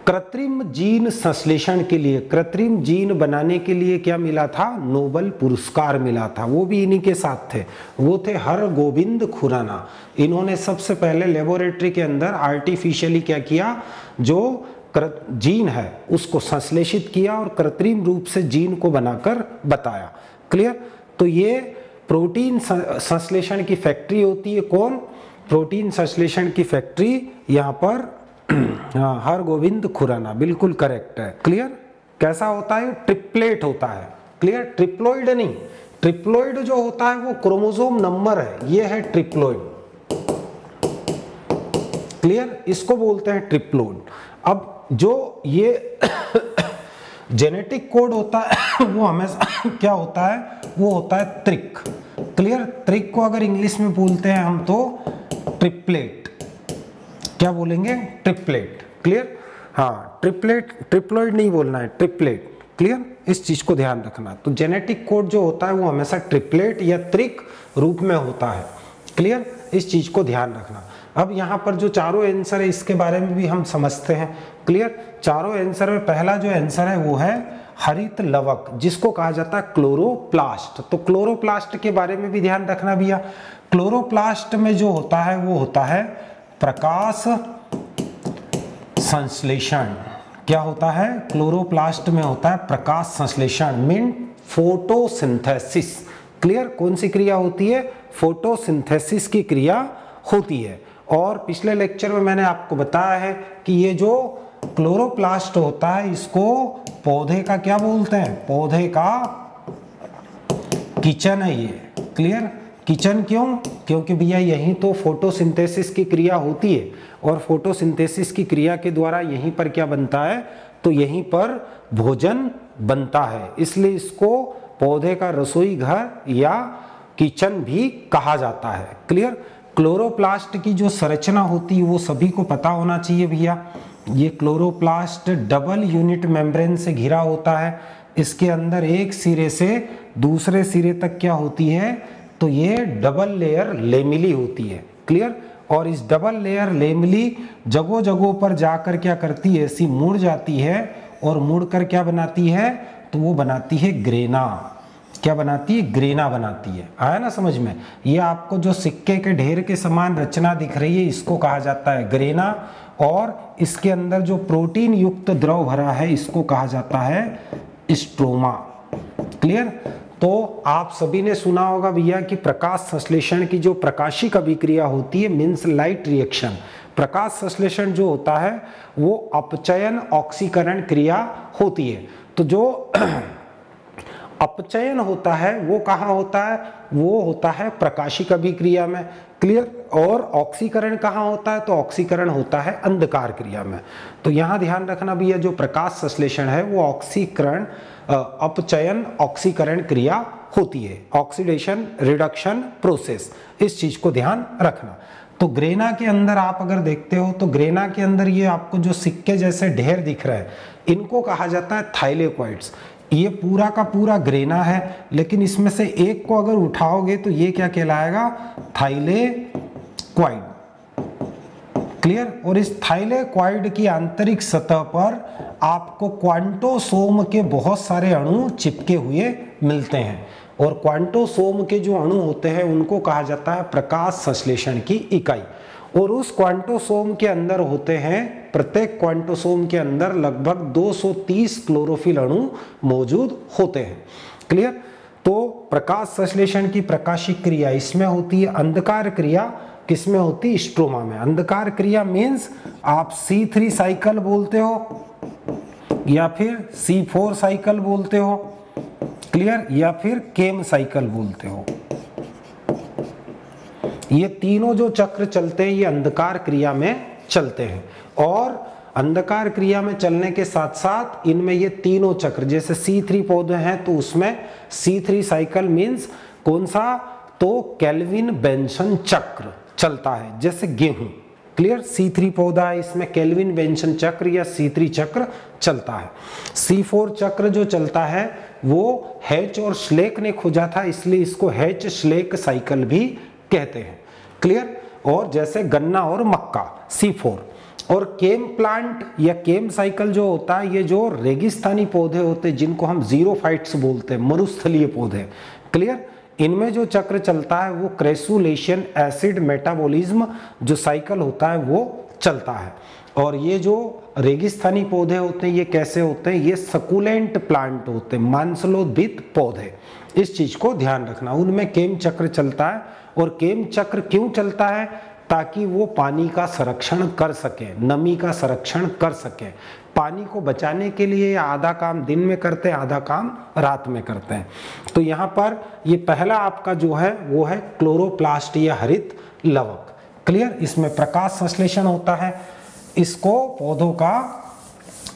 कृत्रिम जीन संश्लेषण के लिए, कृत्रिम जीन बनाने के लिए क्या मिला था, नोबेल पुरस्कार मिला था। वो भी इन्हीं के साथ थे, वो थे हरगोविंद खुराना। इन्होंने सबसे पहले लेबोरेटरी के अंदर आर्टिफिशियली क्या किया, जो जीन है उसको संश्लेषित किया और कृत्रिम रूप से जीन को बनाकर बताया, क्लियर। तो ये प्रोटीन संश्लेषण की फैक्ट्री होती है, कौन, प्रोटीन संश्लेषण की फैक्ट्री यहाँ पर हरगोविंद खुराना, बिल्कुल करेक्ट है, क्लियर। कैसा होता है, ट्रिपलेट होता है, क्लियर। ट्रिप्लॉइड नहीं, ट्रिप्लॉइड जो होता है वो क्रोमोसोम नंबर है, ये है ट्रिप्लॉइड, क्लियर। इसको बोलते हैं ट्रिप्लॉइड। अब जो ये जेनेटिक कोड होता है वो हमेशा क्या होता है, वो होता है त्रिक, क्लियर। त्रिक को अगर इंग्लिश में बोलते हैं हम तो ट्रिपलेट, क्या बोलेंगे, ट्रिपलेट, क्लियर। हाँ, ट्रिपलेट, ट्रिप्लॉइड नहीं बोलना है, ट्रिपलेट, क्लियर। इस चीज को ध्यान रखना। तो जेनेटिक कोड जो होता है वो हमेशा ट्रिपलेट या त्रिक रूप में होता है, क्लियर। इस चीज को ध्यान रखना। अब यहाँ पर जो चारों आंसर है इसके बारे में भी हम समझते हैं, क्लियर। चारों आंसर में पहला जो आंसर है वो है हरित लवक, जिसको कहा जाता है क्लोरोप्लास्ट। तो क्लोरोप्लास्ट के बारे में भी ध्यान रखना भैया। क्लोरोप्लास्ट में जो होता है वो होता है प्रकाश संश्लेषण। क्या होता है, क्लोरोप्लास्ट में होता है प्रकाश संश्लेषण, मीन फोटोसिंथेसिस, क्लियर। कौन सी क्रिया होती है, फोटोसिंथेसिस की क्रिया होती है। और पिछले लेक्चर में मैंने आपको बताया है कि ये जो क्लोरोप्लास्ट होता है इसको पौधे का क्या बोलते हैं, पौधे का किचन है ये, क्लियर। किचन क्यों, क्योंकि भैया यहीं तो फोटोसिंथेसिस की क्रिया होती है और फोटोसिंथेसिस की क्रिया के द्वारा यहीं पर क्या बनता है, तो यहीं पर भोजन बनता है, इसलिए इसको पौधे का रसोई घर या किचन भी कहा जाता है, क्लियर। क्लोरोप्लास्ट की जो संरचना होती है वो सभी को पता होना चाहिए भैया। ये क्लोरोप्लास्ट डबल यूनिट मेम्ब्रेन से घिरा होता है। इसके अंदर एक सिरे से दूसरे सिरे तक क्या होती है, तो ये डबल लेयर लेमिली होती है, क्लियर। और इस डबल लेयर लेमिली जगहों जगहों पर जाकर क्या करती है, ऐसी मुड़ जाती है और मुड़कर क्या बनाती है, तो वो बनाती है ग्रेना। क्या बनाती है, ग्रेना बनाती है। आया ना समझ में। ये आपको जो सिक्के के ढेर के समान रचना दिख रही है इसको कहा जाता है ग्रेना, और इसके अंदर जो प्रोटीन युक्त द्रव भरा है इसको कहा जाता है स्ट्रोमा, क्लियर। तो आप सभी ने सुना होगा भैया कि प्रकाश संश्लेषण की जो प्रकाशिक अभिक्रिया होती है, मीन्स लाइट रिएक्शन। प्रकाश संश्लेषण जो होता है वो अपचयन ऑक्सीकरण क्रिया होती है। तो जो अपचयन होता है वो कहाँ होता है, वो होता है प्रकाशिक अभिक्रिया में, क्लियर। और ऑक्सीकरण कहाँ होता है, तो ऑक्सीकरण होता है अंधकार क्रिया में। तो यहाँ ध्यान रखना भैया, जो प्रकाश संश्लेषण है वो ऑक्सीकरण अपचयन ऑक्सीकरण क्रिया होती है, ऑक्सीडेशन रिडक्शन प्रोसेस। इस चीज को ध्यान रखना। तो ग्रेना के अंदर आप अगर देखते हो तो ग्रेना के अंदर ये आपको जो सिक्के जैसे ढेर दिख रहा है इनको कहा जाता है थाइलेक्वाइड्स। ये पूरा का पूरा ग्रेना है, लेकिन इसमें से एक को अगर उठाओगे तो ये क्या कहलाएगा, थाइलेक्वाइड, क्लियर। और इस थाइलेक्वाइड की आंतरिक सतह पर आपको क्वांटोसोम के बहुत सारे अणु चिपके हुए मिलते हैं, और क्वांटोसोम के जो अणु होते हैं उनको कहा जाता है प्रकाश संश्लेषण की इकाई। और उस क्वांटोसोम के अंदर होते हैं, प्रत्येक क्वांटोसोम के अंदर लगभग 230 क्लोरोफिल अणु मौजूद होते हैं, क्लियर। तो प्रकाश संश्लेषण की प्रकाशिक क्रिया इसमें होती है, अंधकार क्रिया किसमें होती है, स्ट्रोमा में। अंधकार क्रिया मीन्स आप C3 साइकिल बोलते हो या फिर C4 साइकिल बोलते हो, क्लियर, या फिर केम साइकिल बोलते हो। ये तीनों जो चक्र चलते हैं ये अंधकार क्रिया में चलते हैं, और अंधकार क्रिया में चलने के साथ साथ इनमें ये तीनों चक्र, जैसे C3 पौधे हैं तो उसमें C3 साइकिल मीन्स कौन सा, तो केल्विन बेंसन चक्र चलता है, जैसे गेहूं, क्लियर। C3 पौधा है, इसमें केल्विन बेंसन चक्र या C3 चक्र चलता है। C4 चक्र जो चलता है वो हैच और श्लेक ने खोजा था, इसलिए इसको हैच श्लेक साइकिल भी कहते हैं, क्लियर। और जैसे गन्ना और मक्का C4, और केम प्लांट या केम साइकिल जो होता है, ये जो रेगिस्तानी पौधे होते हैं जिनको हम जीरोफाइट्स बोलते हैं, मरुस्थलीय पौधे, क्लियर, इनमें जो चक्र चलता है वो क्रेसुलेशन एसिड मेटाबॉलिज्म जो साइकिल होता है वो चलता है। और ये जो रेगिस्तानी पौधे होते हैं ये कैसे होते हैं, ये सकुलेंट प्लांट होते हैं, मांसलोद्भिद पौधे, इस चीज को ध्यान रखना, उनमें केम चक्र चलता है। और केम चक्र क्यों चलता है, ताकि वो पानी का संरक्षण कर सके, नमी का संरक्षण कर सके। पानी को बचाने के लिए आधा काम दिन में करते हैं, आधा काम रात में करते हैं। तो यहाँ पर ये पहला आपका जो है वो है क्लोरोप्लास्ट या हरित लवक, क्लियर। इसमें प्रकाश संश्लेषण होता है, इसको पौधों का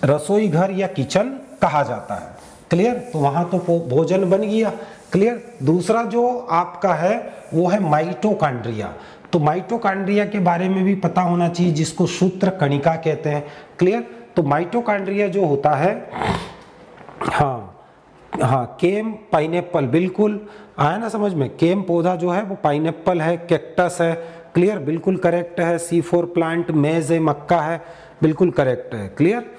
रसोई घर या किचन कहा जाता है, क्लियर। तो वहां तो भोजन बन गया, क्लियर। दूसरा जो आपका है वो है माइटोकॉन्ड्रिया। तो माइटोकॉन्ड्रिया के बारे में भी पता होना चाहिए, जिसको सूत्र कणिका कहते हैं, क्लियर। तो माइटोकॉन्ड्रिया जो होता है, हाँ केम पाइनएप्पल, बिल्कुल आया ना समझ में, केम पौधा जो है वो पाइनएप्पल है, कैक्टस है, क्लियर, बिल्कुल करेक्ट है। C4 प्लांट मेज है, मक्का है, बिल्कुल करेक्ट है, क्लियर।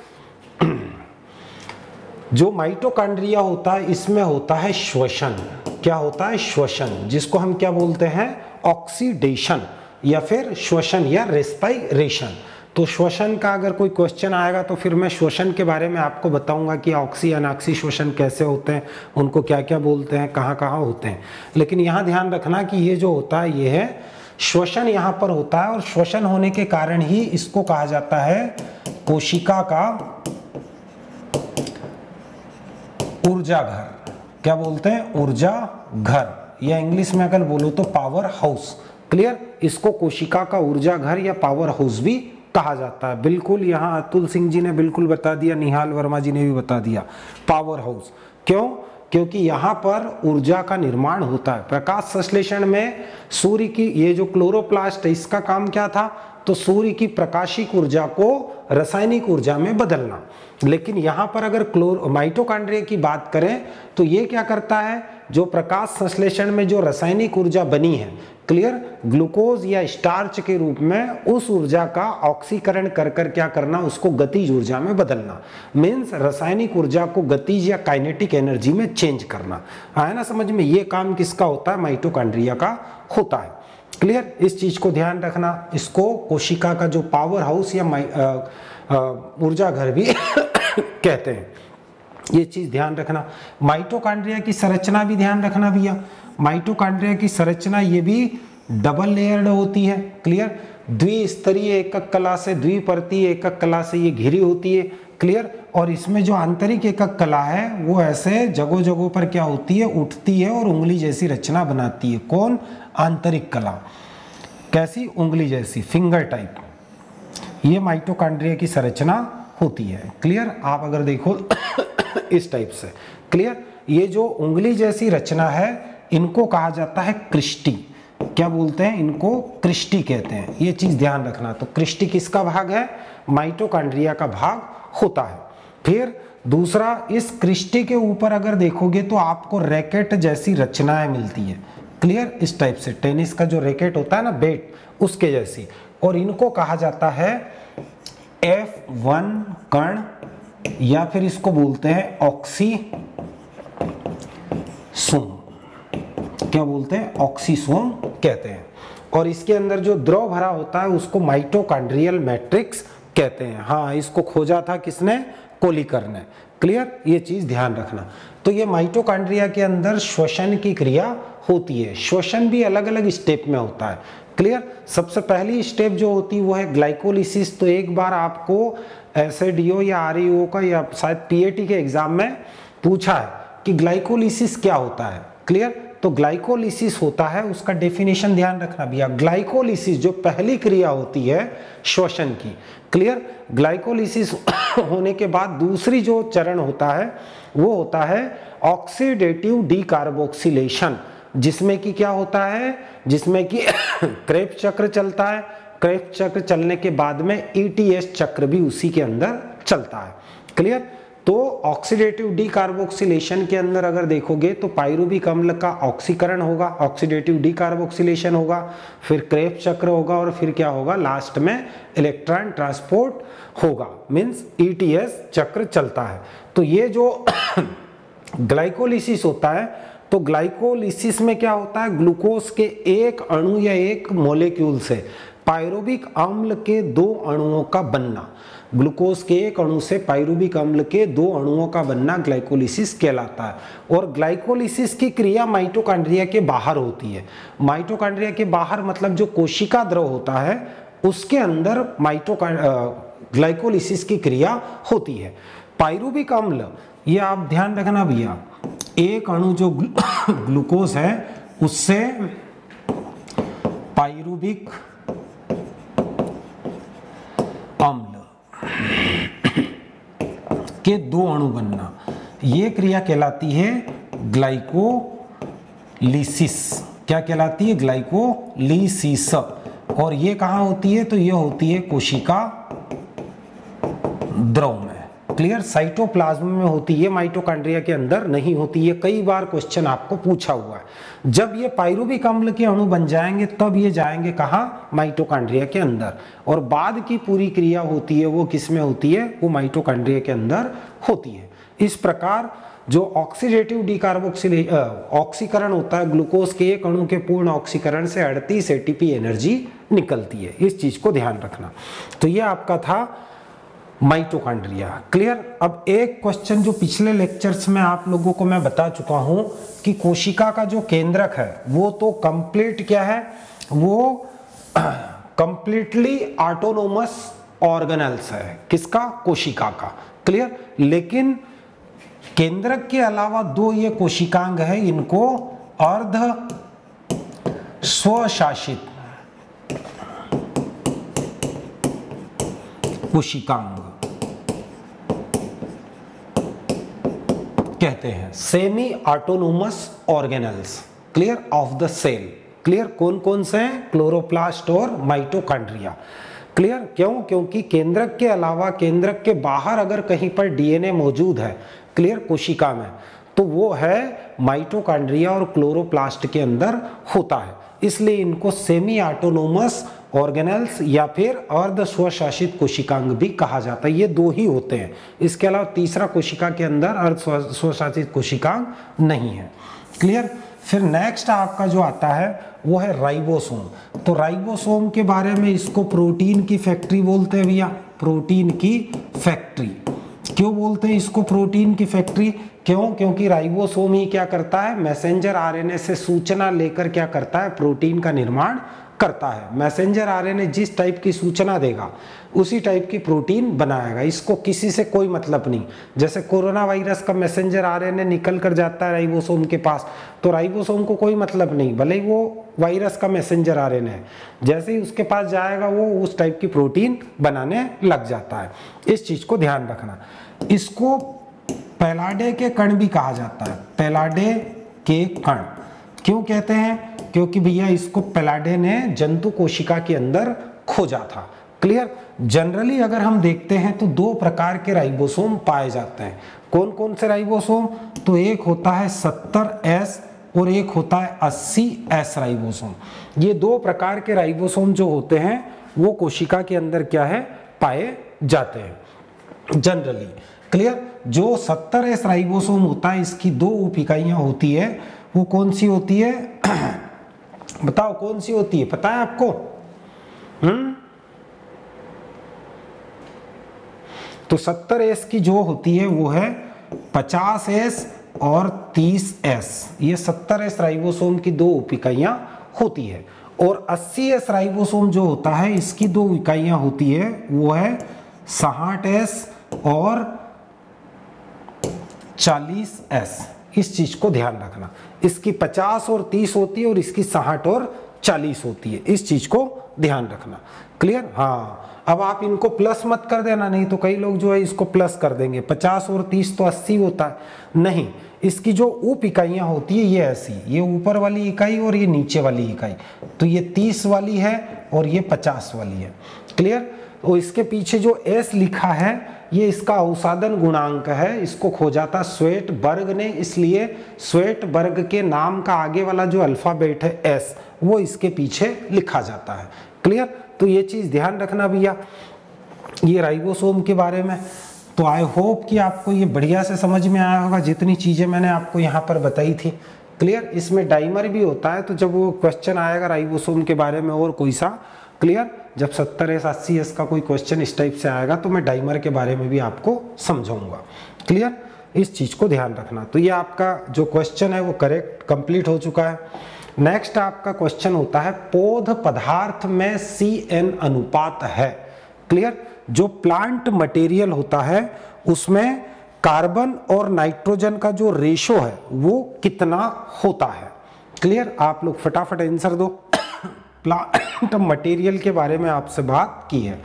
जो माइटोकॉन्ड्रिया होता है इसमें होता है श्वसन, क्या होता है, श्वसन, जिसको हम क्या बोलते हैं, ऑक्सीडेशन या फिर श्वसन या रेस्पायरेशन। तो श्वसन का अगर कोई क्वेश्चन आएगा तो फिर मैं श्वसन के बारे में आपको बताऊंगा कि ऑक्सी अनाक्सी श्वसन कैसे होते हैं, उनको क्या क्या बोलते हैं, कहाँ कहाँ होते हैं। लेकिन यहाँ ध्यान रखना कि ये जो होता है ये है श्वसन यहाँ पर होता है, और श्वसन होने के कारण ही इसको कहा जाता है कोशिका का ऊर्जा घर, क्या बोलते हैं, ऊर्जा घर, या इंग्लिश में अगर बोलो तो पावर हाउस, क्लियर। इसको कोशिका का ऊर्जा घर या पावर हाउस भी कहा जाता है, बिल्कुल। यहाँ अतुल सिंह जी ने बिल्कुल बता दिया, निहाल वर्मा जी ने भी बता दिया, पावर हाउस। क्यों, क्योंकि यहाँ पर ऊर्जा का निर्माण होता है। प्रकाश संश्लेषण में सूर्य की, ये जो क्लोरोप्लास्ट है इसका काम क्या था, तो सूर्य की प्रकाशिक ऊर्जा को रासायनिक ऊर्जा में बदलना। लेकिन यहाँ पर अगर माइटोकॉन्ड्रिया की बात करें तो ये क्या करता है, जो प्रकाश संश्लेषण में जो रासायनिक ऊर्जा बनी है, क्लियर, ग्लूकोज या स्टार्च के रूप में उस ऊर्जा का ऑक्सीकरण कर कर क्या करना, उसको गतिज ऊर्जा में बदलना, मीन्स रासायनिक ऊर्जा को गतिज या काइनेटिक एनर्जी में चेंज करना। आया ना समझ में, ये काम किसका होता है, माइटोकॉन्ड्रिया का होता है, क्लियर। इस चीज को ध्यान रखना, इसको कोशिका का जो पावर हाउस या ऊर्जा घर भी कहते हैं, ये चीज ध्यान रखना। माइटोकॉन्ड्रिया की संरचना भी ध्यान रखना भैया, माइटोकॉन्ड्रिया की संरचना ये भी डबल लेयर्ड होती है, क्लियर। द्विस्तरीय एकक कला से, द्विपर्तीय एकक कला से ये घिरी होती है, क्लियर। और इसमें जो आंतरिक एकक कला है वो ऐसे जगहों जगहों पर क्या होती है, उठती है और उंगली जैसी रचना बनाती है। कौन, आंतरिक कला, कैसी, उंगली जैसी, फिंगर टाइप, ये माइटोकॉन्ड्रिया की संरचना होती है, क्लियर। आप अगर देखो इस टाइप से, क्लियर। ये जो उंगली जैसी रचना है इनको कहा जाता है क्रिस्टी, क्या बोलते हैं, इनको क्रिस्टी कहते हैं, ये चीज ध्यान रखना। तो क्रिस्टी किसका भाग है, माइटोकॉन्ड्रिया का भाग होता है। फिर दूसरा, इस क्रिस्टी के ऊपर अगर देखोगे तो आपको रैकेट जैसी रचनाएं मिलती है, क्लियर, इस टाइप से, टेनिस का जो रैकेट होता है ना, बैट, उसके जैसी। और इनको कहा जाता है F1 कण, या फिर इसको बोलते हैं ऑक्सीसोम, क्या बोलते हैं, ऑक्सीसोम कहते हैं। और इसके अंदर जो द्रव भरा होता है उसको माइटोकॉन्ड्रियल मैट्रिक्स कहते हैं। हाँ, इसको खोजा था किसने, कोलिकर ने, क्लियर, ये चीज ध्यान रखना। तो ये माइटोकॉन्ड्रिया के अंदर श्वसन की क्रिया होती है। श्वसन भी अलग अलग स्टेप में होता है, क्लियर। सबसे पहली स्टेप जो होती है वो है ग्लाइकोलिसिस। तो एक बार आपको एसएडीओ या आरईओ का या शायद पीएटी के एग्जाम में पूछा है कि ग्लाइकोलिसिस क्या होता है, क्लियर। तो ग्लाइकोलिसिस होता है, उसका डेफिनेशन ध्यान रखना भैया। ग्लाइकोलिसिस जो पहली क्रिया होती है श्वसन की, क्लियर। ग्लाइकोलिसिस होने के बाद दूसरी जो चरण होता है वो होता है ऑक्सीडेटिव डीकार्बोक्सिलेशन, जिसमें कि क्या होता है, जिसमें कि क्रेब्स चक्र चलता है। क्रेब्स चक्र चलने के बाद में ईटीएस चक्र भी उसी के अंदर चलता है, क्लियर। तो ऑक्सीडेटिव डीकार्बोक्सिलेशन के अंदर अगर देखोगे तो पाइरुविक अम्ल का ऑक्सीकरण होगा, ऑक्सीडेटिव डीकार्बोक्सिलेशन होगा, फिर क्रेब्स चक्र होगा और फिर क्या होगा, लास्ट में इलेक्ट्रॉन ट्रांसपोर्ट होगा, मींस ईटीएस चक्र चलता है। तो ये जो ग्लाइकोलिसिस होता है, तो ग्लाइकोलिसिस में क्या होता है, ग्लूकोज के एक अणु या एक मॉलिक्यूल से पाइरुविक अम्ल के दो अणुओं का बनना, ग्लूकोज के एक अणु से पाइरुविक अम्ल के दो अणुओं का बनना ग्लाइकोलिसिस कहलाता है। और ग्लाइकोलिसिस की क्रिया माइटोकॉन्ड्रिया के बाहर होती है। माइटोकॉन्ड्रिया के बाहर मतलब जो कोशिका द्रव होता है उसके अंदर ग्लाइकोलिसिस की क्रिया होती है। पाइरुविक अम्ल, ये आप ध्यान रखना भैया, एक अणु जो ग्लूकोज है उससे पाइरुविक अम्ल के दो अणु बनना, ये क्रिया कहलाती है ग्लाइकोलिसिस। क्या कहलाती है, ग्लाइकोलिसिस। और ये कहां होती है, तो ये होती है कोशिका द्रव में, क्लियर। साइटोप्लाज्म में होती है, माइटोकॉन्ड्रिया के अंदर नहीं होती है। कई बार क्वेश्चन आपको पूछा हुआ है। जब ये पाइरुविक अम्ल के अणु बन जाएंगे तब ये जाएंगे कहां, माइटोकॉन्ड्रिया के अंदर। और बाद की पूरी क्रिया होती है वो किस में होती है, वो माइटोकॉन्ड्रिया के अंदर होती है। इस प्रकार जो ऑक्सीडेटिव ऑक्सीकरण होता है, ग्लूकोज के एक अणु के पूर्ण ऑक्सीकरण से 38 एटीपी एनर्जी निकलती है। इस चीज को ध्यान रखना। तो ये आपका था माइटोकॉन्ड्रिया, क्लियर। अब एक क्वेश्चन जो पिछले लेक्चर्स में आप लोगों को मैं बता चुका हूं कि कोशिका का जो केंद्रक है वो तो कंप्लीट क्या है, वो कंप्लीटली ऑटोनोमस ऑर्गेनेल्स है। किसका, कोशिका का, क्लियर। लेकिन केंद्रक के अलावा दो ये कोशिकांग है, इनको अर्ध स्वशासित कोशिकांग कहते हैं, semi autonomous organelles, clear, of the cell, clear. कौन कौन से हैं, क्लोरोप्लास्ट और माइटोकॉन्ड्रिया, क्लियर। क्यों, क्योंकि केंद्रक के अलावा, केंद्रक के बाहर अगर कहीं पर डीएनए मौजूद है, क्लियर, कोशिका में, तो वो है माइटोकॉन्ड्रिया और क्लोरोप्लास्ट के अंदर होता है। इसलिए इनको सेमी ऑटोनोमस ऑर्गेनेल्स या फिर अर्ध स्वशासित कोशिकांग भी कहा जाता है। ये दो ही होते हैं, इसके अलावा तीसरा कोशिका के अंदर अर्ध स्वशासित कोशिकांग नहीं है, क्लियर। फिर नेक्स्ट आपका जो आता है वो है राइबोसोम। तो राइबोसोम के बारे में इसको प्रोटीन की फैक्ट्री बोलते हैं भैया, प्रोटीन की फैक्ट्री। क्यों बोलते हैं इसको प्रोटीन की फैक्ट्री, क्यों, क्योंकि राइबोसोम ही क्या करता है, मैसेंजर आरएनए से सूचना लेकर क्या करता है, प्रोटीन का निर्माण करता है। मैसेंजर आरएनए जिस टाइप की सूचना देगा उसी टाइप की प्रोटीन बनाएगा, इसको किसी से कोई मतलब नहीं। जैसे कोरोना वायरस का मैसेंजर आरएनए निकल कर जाता है राइबोसोम के पास, तो राइबोसोम को कोई मतलब नहीं, भले ही वो वायरस का मैसेंजर आरएनए है, जैसे ही उसके पास जाएगा वो उस टाइप की प्रोटीन बनाने लग जाता है। इस चीज को ध्यान रखना। इसको पैलाडे के कण भी कहा जाता है, पैलाडे के कण। क्यों कहते हैं, क्योंकि भैया इसको पैलाडे ने जंतु कोशिका के अंदर खोजा था, क्लियर। जनरली अगर हम देखते हैं तो दो प्रकार के राइबोसोम पाए जाते हैं। कौन कौन से राइबोसोम, तो एक होता है 70S और एक होता है 80S राइबोसोम। ये दो प्रकार के राइबोसोम जो होते हैं वो कोशिका के अंदर क्या है, पाए जाते हैं जनरली, क्लियर। जो 70S राइबोसोम होता है इसकी दो उप इकाइयां होती है, वो कौन सी होती है बताओ कौन सी होती है, पता है आपको? तो 70S की जो होती है वो है 50S और 30S, ये 70S राइबोसोम की 2 उप इकाइयां होती है। और 80S राइबोसोम जो होता है इसकी 2 इकाइयां होती है, वो है 60S और 40S। इस चीज को ध्यान रखना, इसकी 50 और 30 होती है और इसकी 60 और 40 होती है, इस चीज को ध्यान रखना। क्लियर? हाँ, अब आप इनको प्लस मत कर देना, नहीं तो कई लोग जो है इसको प्लस कर देंगे, 50 और 30 तो 80 होता है, नहीं, इसकी जो उप इकाइयां होती है ये ऐसी, ये ऊपर वाली इकाई और ये नीचे वाली इकाई, तो ये 30 वाली है और ये 50 वाली है। क्लियर? और इसके पीछे जो S लिखा है ये इसका अवसादन गुणांक है, इसको खोजा था स्वेटबर्ग ने, इसलिए स्वेटबर्ग के नाम का आगे वाला जो अल्फाबेट है S वो इसके पीछे लिखा जाता है। क्लियर? तो ये चीज ध्यान रखना भैया, ये राइबोसोम के बारे में। तो आई होप कि आपको ये बढ़िया से समझ में आया होगा जितनी चीजें मैंने आपको यहाँ पर बताई थी। क्लियर? इसमें डाइमर भी होता है, तो जब वो क्वेश्चन आएगा राइबोसोम के बारे में और कोई सा, क्लियर, जब 70S 80S का कोई क्वेश्चन इस टाइप से आएगा तो मैं डाइमर के बारे में भी आपको समझाऊंगा। क्लियर? इस चीज को ध्यान रखना। तो ये आपका जो क्वेश्चन है वो करेक्ट कंप्लीट हो चुका है। नेक्स्ट आपका क्वेश्चन होता है पौध पदार्थ में CN अनुपात है। क्लियर? जो प्लांट मटेरियल होता है उसमें कार्बन और नाइट्रोजन का जो रेशो है वो कितना होता है। क्लियर? आप लोग फटाफट आंसर दो। प्लांट मटेरियल के बारे में आपसे बात की है,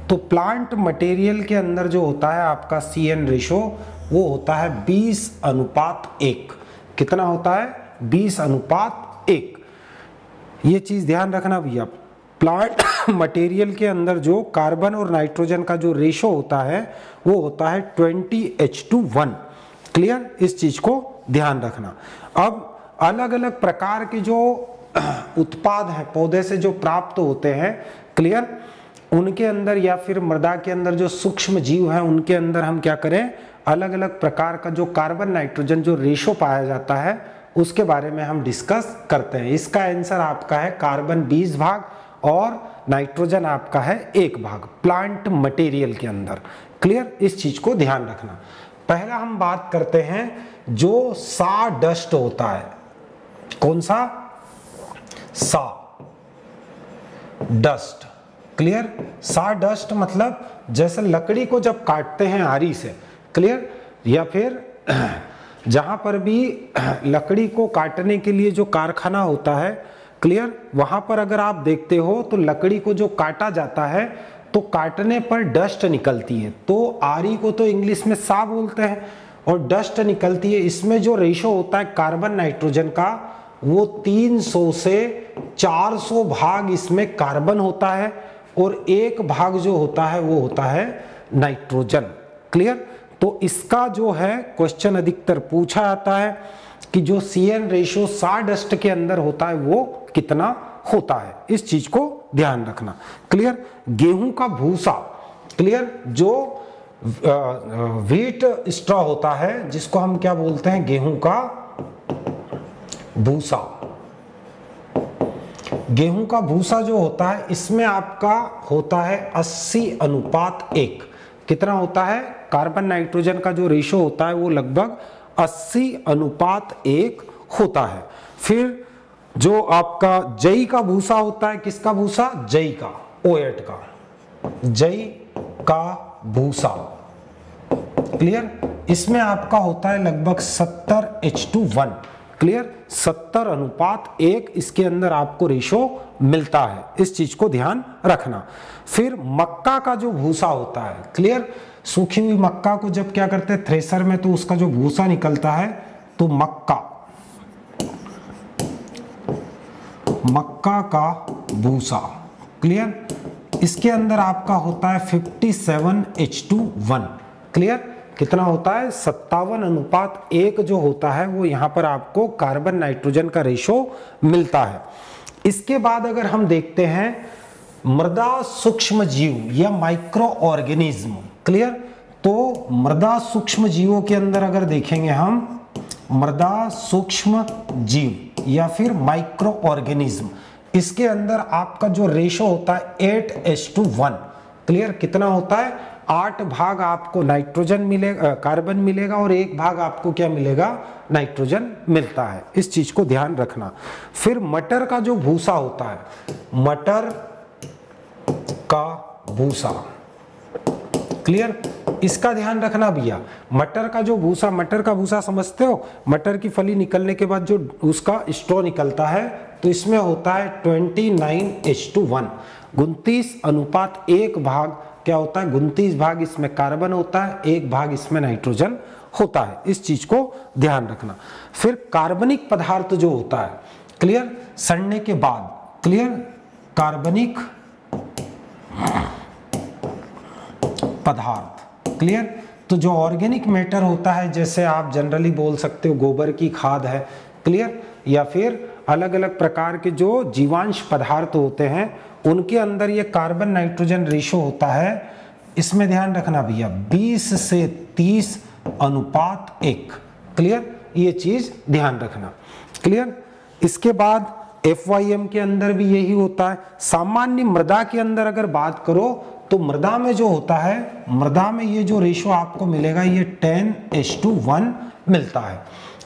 तो प्लांट मटेरियल के अंदर जो होता है आपका CN रेशो वो होता है 20:1। कितना होता है? 20:1। ये चीज ध्यान रखना भैया, प्लांट मटेरियल के अंदर जो कार्बन और नाइट्रोजन का जो रेशो होता है वो होता है 20:1। क्लियर? इस चीज को ध्यान रखना। अब अलग अलग प्रकार के जो उत्पाद हैं पौधे से जो प्राप्त होते हैं, क्लियर, उनके अंदर या फिर मृदा के अंदर जो सूक्ष्म जीव हैं उनके अंदर हम क्या करें, अलग अलग प्रकार का जो कार्बन नाइट्रोजन जो रेशो पाया जाता है उसके बारे में हम डिस्कस करते हैं। इसका आंसर आपका है कार्बन 20 भाग और नाइट्रोजन आपका है 1 भाग प्लांट मटेरियल के अंदर। क्लियर? इस चीज को ध्यान रखना। पहला हम बात करते हैं जो सॉडस्ट होता है। कौन सा? सॉडस्ट। क्लियर? सॉडस्ट मतलब जैसे लकड़ी को जब काटते हैं आरी से, क्लियर, या फिर जहां पर भी लकड़ी को काटने के लिए जो कारखाना होता है, क्लियर, वहां पर अगर आप देखते हो तो लकड़ी को जो काटा जाता है तो काटने पर डस्ट निकलती है, तो आरी को तो इंग्लिश में सा बोलते हैं और डस्ट निकलती है। इसमें जो रेशो होता है कार्बन नाइट्रोजन का वो 300 से 400 भाग इसमें कार्बन होता है और 1 भाग जो होता है वो होता है नाइट्रोजन। क्लियर? तो इसका जो है क्वेश्चन अधिकतर पूछा जाता है कि जो CN रेशो सॉडस्ट के अंदर होता है वो कितना होता है। इस चीज को ध्यान रखना। क्लियर? गेहूं का भूसा, क्लियर, जो व्हीट स्ट्रॉ होता है जिसको हम क्या बोलते हैं, गेहूं का भूसा। गेहूं का भूसा जो होता है इसमें आपका होता है 80:1। कितना होता है? कार्बन नाइट्रोजन का जो रेशो होता है वो लगभग 80:1 होता है। फिर जो आपका जई का भूसा होता है, किसका भूसा? जई का, ओएट का, जई का भूसा। क्लियर? इसमें आपका होता है लगभग 70:1। क्लियर? 70:1 इसके अंदर आपको रेशो मिलता है। इस चीज को ध्यान रखना। फिर मक्का का जो भूसा होता है, क्लियर, सूखी हुई मक्का को जब क्या करते हैं थ्रेसर में, तो उसका जो भूसा निकलता है, तो मक्का का भूसा, क्लियर, इसके अंदर आपका होता है 57:1। क्लियर? कितना होता है? 57:1 जो होता है वो यहां पर आपको कार्बन नाइट्रोजन का रेशो मिलता है। इसके बाद अगर हम देखते हैं मृदा सूक्ष्म जीव या माइक्रो ऑर्गेनिज्म, क्लियर, तो मृदा सूक्ष्म जीवों के अंदर अगर देखेंगे हम मृदा सूक्ष्म जीव या फिर माइक्रो ऑर्गेनिज्म, इसके अंदर आपका जो रेशो होता है 8:1। क्लियर? कितना होता है? 8 भाग आपको नाइट्रोजन मिलेगा, कार्बन मिलेगा, और 1 भाग आपको क्या मिलेगा, नाइट्रोजन मिलता है। इस चीज को ध्यान रखना। फिर मटर का जो भूसा होता है, मटर का भूसा, क्लियर, इसका ध्यान रखना भैया। मटर का जो भूसा, मटर का भूसा समझते हो, मटर की फली निकलने के बाद जो उसका स्ट्रॉ निकलता है, तो इसमें होता है 29:1, 29:1 भाग क्या होता है, 29 भाग इसमें कार्बन होता है, 1 भाग इसमें नाइट्रोजन होता है। इस चीज को ध्यान रखना। फिर कार्बनिक पदार्थ जो होता है, क्लियर, सड़ने के बाद, क्लियर, कार्बनिक पदार्थ, क्लियर, तो जो ऑर्गेनिक मैटर होता है, जैसे आप जनरली बोल सकते हो गोबर की खाद है, क्लियर, या फिर अलग अलग प्रकार के जो जीवांश पदार्थ होते हैं, उनके अंदर ये कार्बन नाइट्रोजन रेशो होता है। इसमें ध्यान रखना भैया 20:30:1, क्लियर, ये चीज ध्यान रखना, क्लियर। इसके बाद FYM के अंदर भी यही होता है। सामान्य मृदा के अंदर अगर बात करो तो मृदा में जो होता है, मृदा में ये जो रेशो आपको मिलेगा ये 10:1 मिलता है।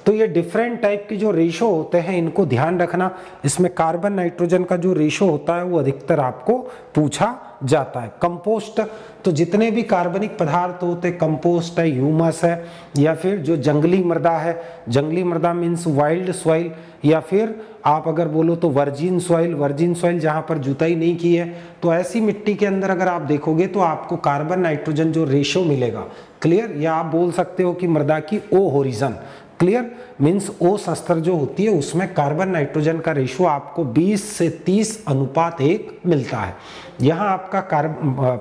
तो ये डिफरेंट टाइप के जो रेशो होते हैं इनको ध्यान रखना। इसमें कार्बन नाइट्रोजन का जो रेशो होता है वो अधिकतर आपको पूछा जाता है। कंपोस्ट, तो जितने भी कार्बनिक पदार्थ होते हैं, कंपोस्ट है, ह्यूमस है, या फिर जो जंगली मृदा है, जंगली मृदा मीन्स वाइल्ड सॉइल, या फिर आप अगर बोलो तो वर्जिन सॉइल, वर्जिन सॉइल जहां पर जुताई नहीं की है, तो ऐसी मिट्टी के अंदर अगर आप देखोगे तो आपको कार्बन नाइट्रोजन जो रेशो मिलेगा, क्लियर, या आप बोल सकते हो कि मृदा की ओ होरिजन, क्लियर, मीन्स ओ शस्त्र जो होती है उसमें कार्बन नाइट्रोजन का रेशो आपको 20:30:1 मिलता है। यहाँ आपका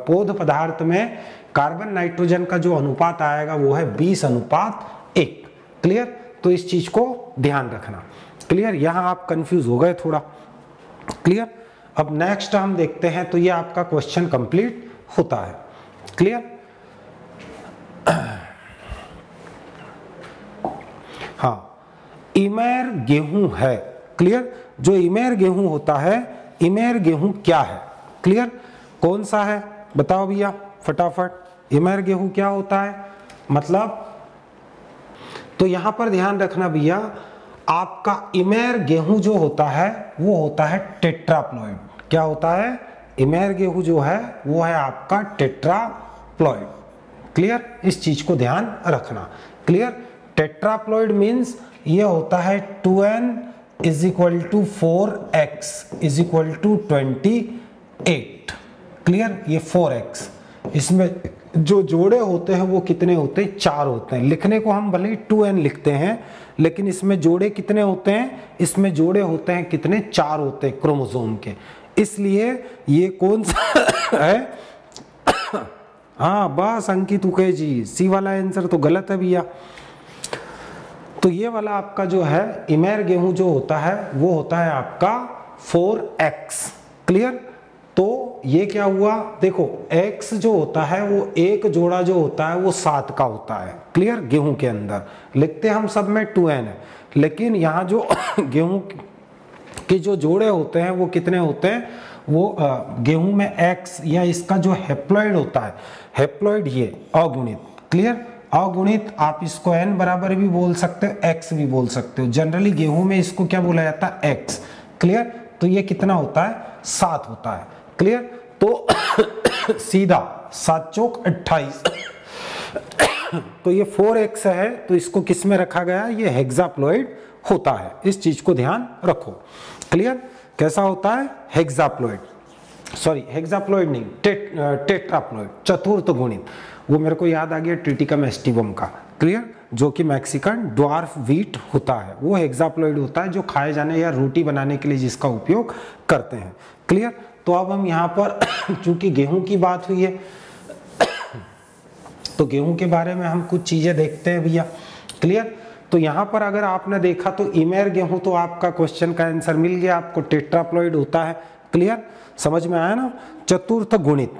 पौध पदार्थ में कार्बन नाइट्रोजन का जो अनुपात आएगा वो है 20:1, क्लियर। तो इस चीज को ध्यान रखना, क्लियर। यहाँ आप कंफ्यूज हो गए थोड़ा, क्लियर। अब नेक्स्ट हम देखते हैं, तो ये आपका क्वेश्चन कंप्लीट होता है, क्लियर। हाँ, इमेर गेहूं है, क्लियर। जो इमेर गेहूं होता है, इमेर गेहूं क्या है, क्लियर, कौन सा है बताओ भैया फटाफट। इमेर गेहूं क्या होता है, मतलब, तो यहां पर ध्यान रखना भैया, आपका इमेर गेहूं जो होता है वो होता है टेट्राप्लॉइड। क्या होता है, इमेर गेहूं जो है वो है आपका टेट्राप्लॉइड, क्लियर। इस चीज को ध्यान रखना, क्लियर। टेट्राप्लॉइड मीन्स ये होता है 2n = 4x = 28, क्लियर। ये 4x, इसमें जो जोड़े होते हैं वो कितने होते हैं, 4 होते हैं। लिखने को हम भले ही 2n लिखते हैं, लेकिन इसमें जोड़े कितने होते हैं, इसमें जोड़े होते हैं कितने, 4 होते हैं क्रोमोसोम के। इसलिए ये कौन सा है, हाँ बस अंकित उके जी, सी वाला आंसर तो गलत है भैया। तो ये वाला आपका जो है इमेर गेहूं जो होता है वो होता है आपका 4x, क्लियर। तो ये क्या हुआ, देखो x जो होता है वो एक जोड़ा जो होता है वो 7 का होता है, क्लियर। गेहूं के अंदर लिखते हम सब में 2n है, लेकिन यहाँ जो गेहूं के जो जोड़े होते हैं वो कितने होते हैं, वो गेहूं में x, या इसका जो हेप्लॉइड होता है, हेप्लॉइड ये अगुणित, क्लियर। अगुणित आप इसको n बराबर भी बोल सकते हो, x भी बोल सकते हो। जनरली गेहूं में इसको क्या बोला जाता है, x, क्लियर। तो ये कितना होता है, 7 होता है, क्लियर। तो सीधा 7 चौक 28 तो ये 4x है, तो इसको किस में रखा गया, ये हेक्साप्लॉइड होता है। इस चीज को ध्यान रखो, क्लियर। कैसा होता है, हेक्साप्लॉइड, सॉरी हेक्साप्लॉइड नहीं, टेट्राप्लॉइड, चतुर्थ गुणित। वो मेरे को याद आ गया ट्रिटिकम एस्टिवम का, क्लियर, जो कि मैक्सिकन ड्वार्फ व्हीट होता है, वो हेक्साप्लॉइड होता है, जो खाए जाने या रोटी बनाने के लिए जिसका उपयोग करते हैं, क्लियर। तो अब हम यहाँ पर चूंकि गेहूं की बात हुई है तो गेहूं के बारे में हम कुछ चीजें देखते हैं भैया, क्लियर। तो यहाँ पर अगर आपने देखा तो इमेर गेहूं, तो आपका क्वेश्चन का आंसर मिल गया आपको, टेट्राप्लॉइड होता है, क्लियर, समझ में आया ना। चतुर्थ गुणित,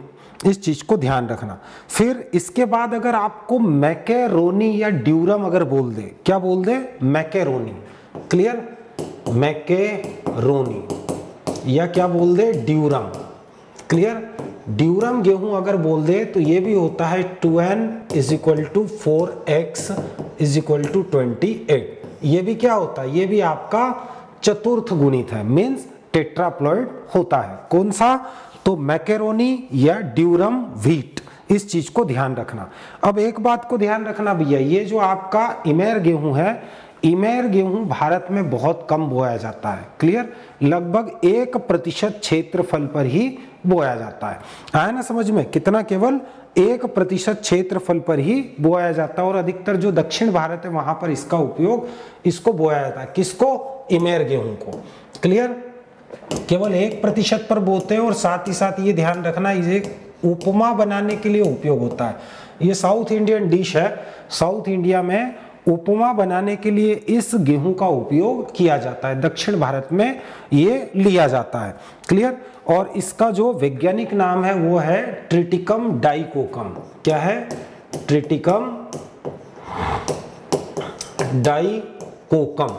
इस चीज को ध्यान रखना। फिर इसके बाद अगर आपको मैकेरोनी या ड्यूरम अगर बोल दे, क्या बोल दे, मैकेरोनी, क्लियर, मैकेरोनी, या क्या बोल दे, ड्यूरम, क्लियर। ड्यूरम गेहूं अगर बोल दे तो ये भी होता है 2n = 4x = 28। ये भी क्या होता है, ये भी आपका चतुर्थ गुणित है, मीन्स टेट्राप्लॉइड होता है। कौन सा, तो मैकेरोनी या ड्यूरम व्हीट, इस चीज को ध्यान रखना। अब एक बात को ध्यान रखना भैया, ये जो आपका इमेर गेहूं है, इमेर गेहूं भारत में बहुत कम बोया जाता है। क्लियर, लगभग 1% क्षेत्रफल पर ही बोया जाता है। आया ना समझ में, कितना, केवल 1% क्षेत्रफल पर ही बोया जाता है। और अधिकतर जो दक्षिण भारत है वहां पर इसका उपयोग, इसको बोया जाता है। किसको, इमेर गेहूं को। क्लियर, केवल 1% पर बोते हैं। और साथ ही साथ ये ध्यान रखना, इसे उपमा बनाने के लिए उपयोग होता है। ये साउथ इंडियन डिश है, साउथ इंडिया में उपमा बनाने के लिए इस गेहूं का उपयोग किया जाता है, दक्षिण भारत में ये लिया जाता है। क्लियर, और इसका जो वैज्ञानिक नाम है वो है ट्रिटिकम डाइकोकम। क्या है, ट्रिटिकम डाइकोकम।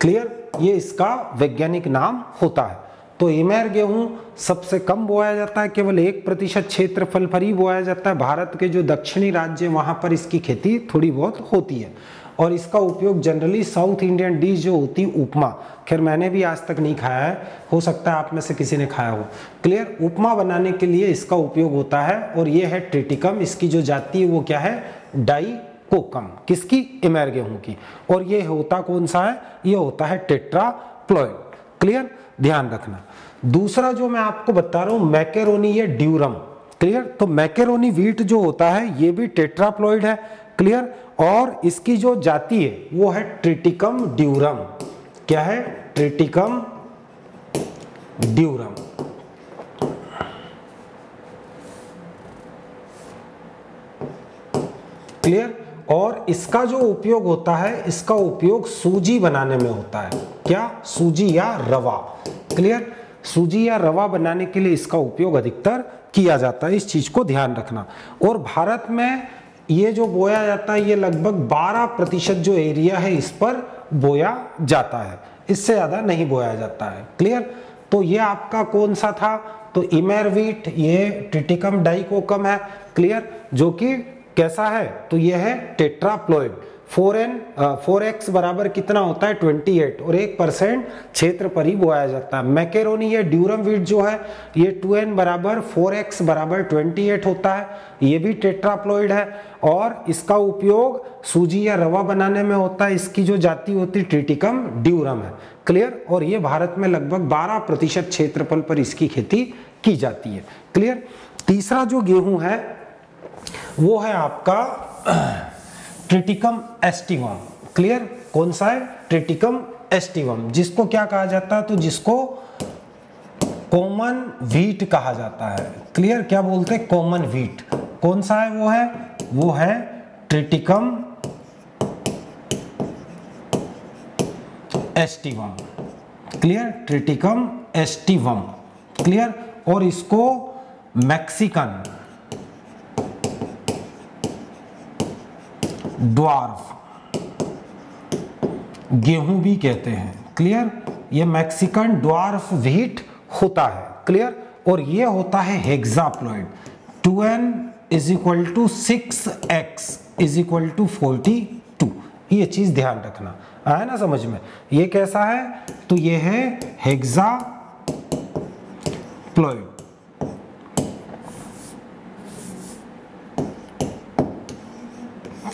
क्लियर, ये इसका वैज्ञानिक नाम होता है। तो इमेर गेहूं सबसे कम बोया जाता है, केवल 1% क्षेत्रफल पर ही बोया जाता है। भारत के जो दक्षिणी राज्य वहां पर इसकी खेती थोड़ी बहुत होती है। और इसका उपयोग जनरली साउथ इंडियन डिश जो होती है उपमा, खैर मैंने भी आज तक नहीं खाया है, हो सकता है आप में से किसी ने खाया हो। क्लियर, उपमा बनाने के लिए इसका उपयोग होता है। और ये है ट्रिटिकम, इसकी जो जाति है वो क्या है, डाइकोकम। किसकी, इमेर गेहूं की। और ये होता कौन सा है, ये होता है टेट्राप्लॉइड। क्लियर, ध्यान रखना। दूसरा जो मैं आपको बता रहा हूं मैकेरोनी या ड्यूरम। क्लियर, तो मैकेरोनी व्हीट जो होता है ये भी टेट्राप्लॉइड है। क्लियर, और इसकी जो जाति है वो है ट्रिटिकम ड्यूरम। क्या है, ट्रिटिकम ड्यूरम। क्लियर, और इसका जो उपयोग होता है, इसका उपयोग सूजी बनाने में होता है। क्या, सूजी या रवा। क्लियर, सूजी या रवा बनाने के लिए इसका उपयोग अधिकतर किया जाता है, इस चीज को ध्यान रखना। और भारत में ये जो बोया जाता है ये लगभग 12% जो एरिया है इस पर बोया जाता है, इससे ज्यादा नहीं बोया जाता है। क्लियर, तो ये आपका कौन सा था, तो इमेर व्हीट, ये ट्रिटिकम डाइकोकम है। क्लियर, जो कि कैसा है, तो ये है टेट्राप्लॉइड। 4x बराबर कितना होता है, 28, और 1% क्षेत्र पर ही बोया जाता है। मैकेरोनी या ड्यूरम व्हीट जो है ये 2n बराबर 4x बराबर 28 होता है, ये भी टेट्राप्लॉइड है। और इसका उपयोग सूजी या रवा बनाने में होता है। इसकी जो जाति होती है ट्रिटिकम ड्यूरम है। क्लियर, और ये भारत में लगभग 12% क्षेत्रफल पर इसकी खेती की जाती है। क्लियर, तीसरा जो गेहूं है वो है आपका ट्रिटिकम एस्टिवम। क्लियर, कौन सा है, ट्रिटिकम एस्टिवम, जिसको क्या कहा जाता है, तो जिसको कॉमन व्हीट कहा जाता है। क्लियर, क्या बोलते हैं, कॉमन व्हीट। कौन सा है, वो है Triticum aestivum. Clear, Triticum aestivum. Clear, और इसको मैक्सिकन ड्वार्फ गेहूं भी कहते हैं। क्लियर, ये मैक्सिकन ड्वार्फ व्हीट होता है। क्लियर, और ये होता है हेक्साप्लॉइड। 2n = 6x = 42। ये चीज ध्यान रखना, आया ना समझ में। ये कैसा है, तो ये है हेक्साप्लॉइड।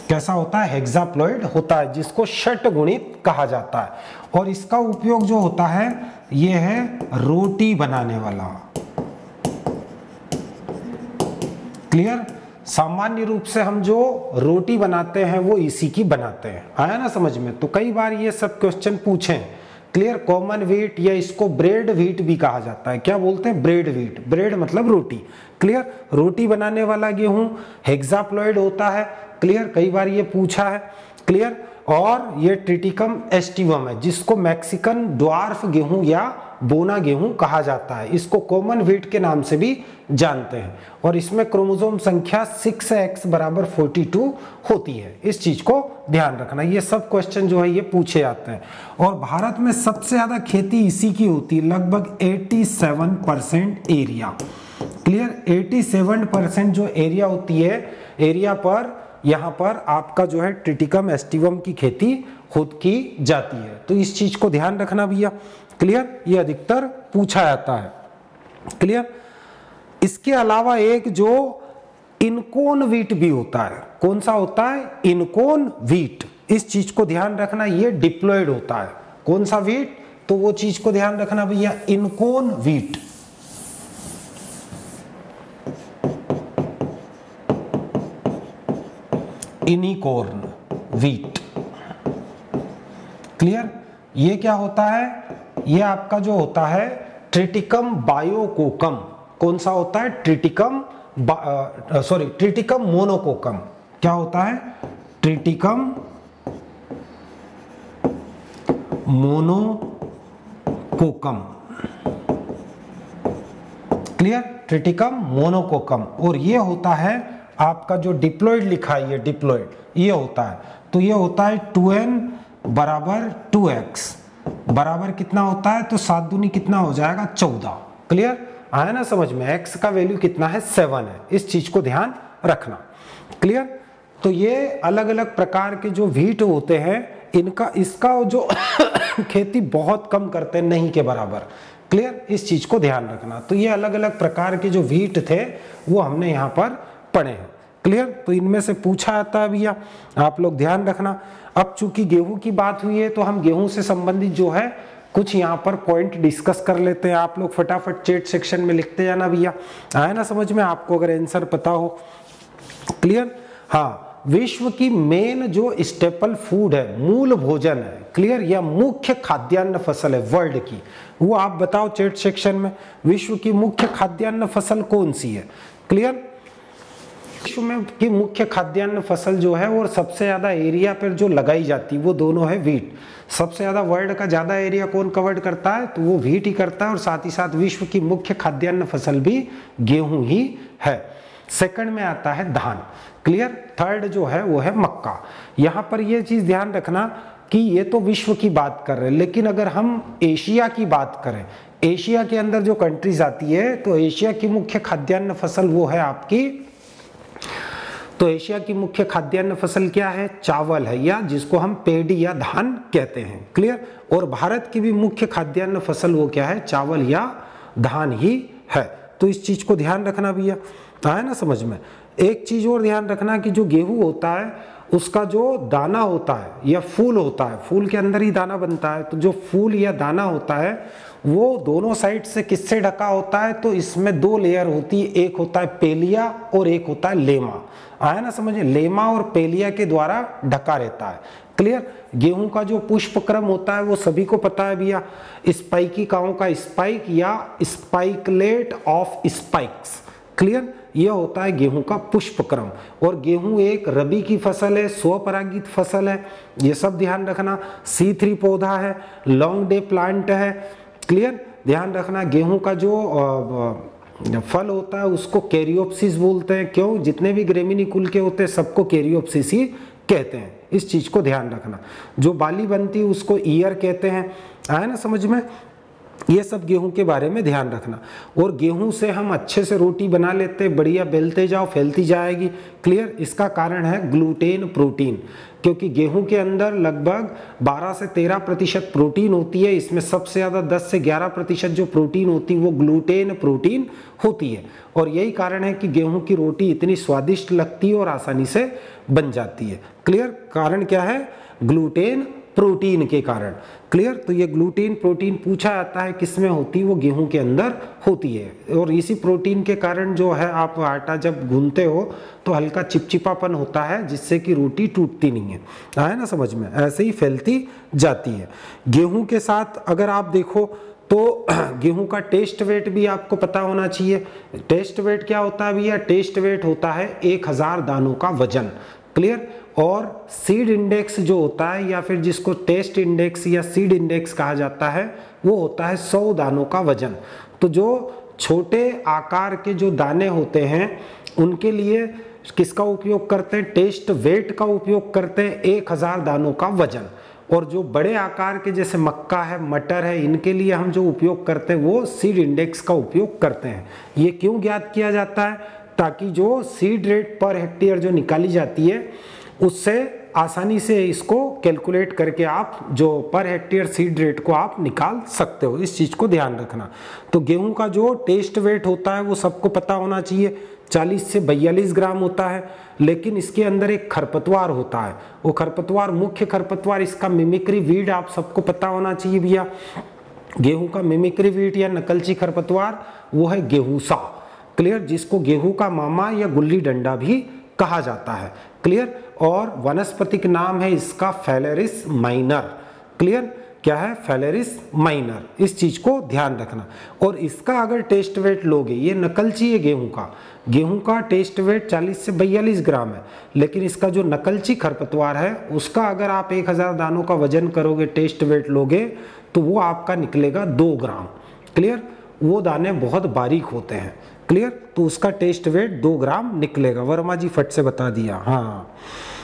कैसा होता है, हेक्साप्लॉइड होता है, जिसको षट गुणित कहा जाता है। और इसका उपयोग जो होता है ये है रोटी बनाने वाला। क्लियर, सामान्य रूप से हम जो रोटी बनाते हैं वो इसी की बनाते हैं, आया ना समझ में। तो कई बार ये सब क्वेश्चन पूछे। क्लियर, कॉमन व्हीट या इसको ब्रेड व्हीट भी कहा जाता है। क्या बोलते हैं, ब्रेड व्हीट। ब्रेड मतलब रोटी। क्लियर, रोटी बनाने वाला गेहूं हेक्साप्लॉइड होता है। क्लियर, कई बार ये पूछा है। क्लियर, और ये ट्रिटिकम एस्टिवम है जिसको मैक्सिकन ड्वार्फ गेहूं या बोना गेहूं कहा जाता है। इसको कॉमन व्हीट के नाम से भी जानते हैं और इसमें क्रोमोसोम संख्या 6x बराबर 42 होती है। इस चीज को ध्यान रखना, ये सब क्वेश्चन जो है ये पूछे जाते हैं। और भारत में सबसे ज्यादा खेती इसी की होती है, लगभग 87% एरिया। क्लियर, 87% जो एरिया होती है, एरिया पर यहाँ पर आपका जो है ट्रिटिकम एस्टिवम की खेती खुद की जाती है। तो इस चीज को ध्यान रखना भैया। क्लियर, ये अधिकतर पूछा जाता है। क्लियर, इसके अलावा एक जो इनकोन व्हीट भी होता है, कौन सा होता है? इनकोन व्हीट। इस चीज को ध्यान रखना, ये डिप्लॉयड होता है। कौन सा व्हीट? तो वो चीज को ध्यान रखना भैया, इनकोन व्हीट। Unicorn wheat. क्लियर, ये क्या होता है? ये आपका जो होता है ट्रिटिकम बायोकोकम। कौन सा होता है? Triticum Triticum monococcum. क्या होता है? Triticum monococcum. Clear, Triticum monococcum. और ये होता है आपका जो डिप्लॉयड लिखा है, ये डिप्लॉयड ये होता है। तो ये होता है 2n बराबर 2x बराबर कितना होता है? तो 7 दूनी कितना हो जाएगा? 14। क्लियर, आया ना समझ में? x का वैल्यू कितना है? 7 है। इस चीज को ध्यान रखना। क्लियर, तो ये अलग अलग प्रकार के जो व्हीट होते हैं, इसका जो खेती बहुत कम करते हैं, नहीं के बराबर। क्लियर, इस चीज को ध्यान रखना। तो ये अलग अलग प्रकार के जो व्हीट थे वो हमने यहाँ पर पढ़े हैं। क्लियर, तो इनमें से पूछा जाता है भैया, आप लोग ध्यान रखना। अब चूंकि गेहूं की बात हुई है तो हम गेहूं से संबंधित जो है कुछ यहाँ पर पॉइंट डिस्कस कर लेते हैं। आप लोग फटाफट चैट सेक्शन में लिखते जाना भैया, आया ना समझ में? आपको अगर आंसर पता हो। क्लियर, हाँ, विश्व की मेन जो स्टेपल फूड है, मूल भोजन है, क्लियर, या मुख्य खाद्यान्न फसल है वर्ल्ड की, वो आप बताओ चैट सेक्शन में। विश्व की मुख्य खाद्यान्न फसल कौन सी है? क्लियर, विश्व में की मुख्य खाद्यान्न फसल जो है और सबसे ज्यादा एरिया पर जो लगाई जाती है वो दोनों है व्हीट। सबसे ज्यादा वर्ल्ड का ज्यादा एरिया कौन कवर करता है? तो वो व्हीट ही करता है। और साथ ही साथ विश्व की मुख्य खाद्यान्न फसल भी गेहूं ही है। सेकंड में आता है धान। क्लियर, थर्ड जो है वो है मक्का। यहाँ पर ये चीज ध्यान रखना कि ये तो विश्व की बात कर रहे हैं, लेकिन अगर हम एशिया की बात करें, एशिया के अंदर जो कंट्रीज आती है, तो एशिया की मुख्य खाद्यान्न फसल वो है आपकी, तो एशिया की मुख्य खाद्यान्न फसल क्या है? चावल है, या जिसको हम पेडी या धान कहते हैं। क्लियर, और भारत की भी मुख्य खाद्यान्न फसल वो क्या है? चावल या धान ही है। तो इस चीज को ध्यान रखना भैया, आया ना समझ में? एक चीज और ध्यान रखना कि जो गेहूं होता है उसका जो दाना होता है या फूल होता है, फूल के अंदर ही दाना बनता है, तो जो फूल या दाना होता है वो दोनों साइड से किससे ढका होता है? तो इसमें 2 लेयर होती है, एक होता है पेलिया और एक होता है लेमा। आया ना समझे? लेमा और पेलिया के द्वारा ढका रहता है। क्लियर, गेहूं का जो पुष्प क्रम होता है वो सभी को पता है भैया, स्पाइकिकाओं का स्पाइक या स्पाइकलेट ऑफ स्पाइक्स। क्लियर, यह होता है गेहूं का पुष्प क्रम। और गेहूं एक रबी की फसल है, स्वपरागित फसल है, ये सब ध्यान रखना। C3 पौधा है, लॉन्ग डे प्लांट है। क्लियर, ध्यान रखना। गेहूं का जो फल होता है उसको कैरियोप्सिस बोलते हैं। क्यों? जितने भी ग्रेमिनी कुल के होते हैं सबको कैरियोप्सिस ही कहते हैं। इस चीज को ध्यान रखना। जो बाली बनती है उसको ईयर कहते हैं। आया ना समझ में? ये सब गेहूं के बारे में ध्यान रखना। और गेहूं से हम अच्छे से रोटी बना लेते, बढ़िया बेलते जाओ, फैलती जाएगी। क्लियर, इसका कारण है ग्लूटेन प्रोटीन, क्योंकि गेहूं के अंदर लगभग 12 से 13% प्रोटीन होती है। इसमें सबसे ज्यादा 10 से 11% जो प्रोटीन होती है वो ग्लूटेन प्रोटीन होती है। और यही कारण है कि गेहूं की रोटी इतनी स्वादिष्ट लगती है और आसानी से बन जाती है। क्लियर, कारण क्या है? ग्लूटेन प्रोटीन के कारण। क्लियर, तो ये ग्लूटेन प्रोटीन पूछा जाता है किसमें होती है? वो गेहूं के अंदर होती है। और इसी प्रोटीन के कारण जो है आप आटा जब गूंथते हो तो हल्का चिपचिपापन होता है, जिससे कि रोटी टूटती नहीं है। आया ना समझ में? ऐसे ही फैलती जाती है। गेहूं के साथ अगर आप देखो तो गेहूं का टेस्ट वेट भी आपको पता होना चाहिए। टेस्ट वेट क्या होता है भैया? टेस्ट वेट होता है 1000 दानों का वजन। क्लियर, और सीड इंडेक्स जो होता है या फिर जिसको टेस्ट इंडेक्स या सीड इंडेक्स कहा जाता है वो होता है 100 दानों का वजन। तो जो छोटे आकार के जो दाने होते हैं उनके लिए किसका उपयोग करते हैं, टेस्ट वेट का उपयोग करते हैं 1000 दानों का वजन। और जो बड़े आकार के जैसे मक्का है, मटर है, इनके लिए हम जो उपयोग करते हैं वो सीड इंडेक्स का उपयोग करते हैं। ये क्यों ज्ञात किया जाता है, ताकि जो सीड रेट पर हेक्टेयर जो निकाली जाती है उससे आसानी से इसको कैलकुलेट करके आप जो पर हेक्टेयर सीड रेट को आप निकाल सकते हो। इस चीज को ध्यान रखना। तो गेहूं का जो टेस्ट वेट होता है वो सबको पता होना चाहिए, 40 से 42 ग्राम होता है। लेकिन इसके अंदर एक खरपतवार होता है, वो खरपतवार, मुख्य खरपतवार इसका मिमिक्री वीड आप सबको पता होना चाहिए भैया। गेहूं का मिमिक्री वीड या नकलची खरपतवार वो है गेहूसा, क्लियर, जिसको गेहूं का मामा या गुल्ली डंडा भी कहा जाता है, क्लियर। और वनस्पतिक नाम है इसका फेलेरिस माइनर, क्लियर, क्या है, फेलेरिस माइनर। इस चीज को ध्यान रखना। और इसका अगर टेस्ट वेट लोगे, ये नकलची है गेहूं का टेस्ट वेट 40 से 42 ग्राम है, लेकिन इसका जो नकलची खरपतवार है उसका अगर आप 1000 दानों का वजन करोगे, टेस्ट वेट लोगे, तो वो आपका निकलेगा 2 ग्राम, क्लियर। वो दाने बहुत बारीक होते हैं, क्लियर, तो उसका टेस्ट वेट 2 ग्राम निकलेगा। वर्मा जी फट से बता दिया।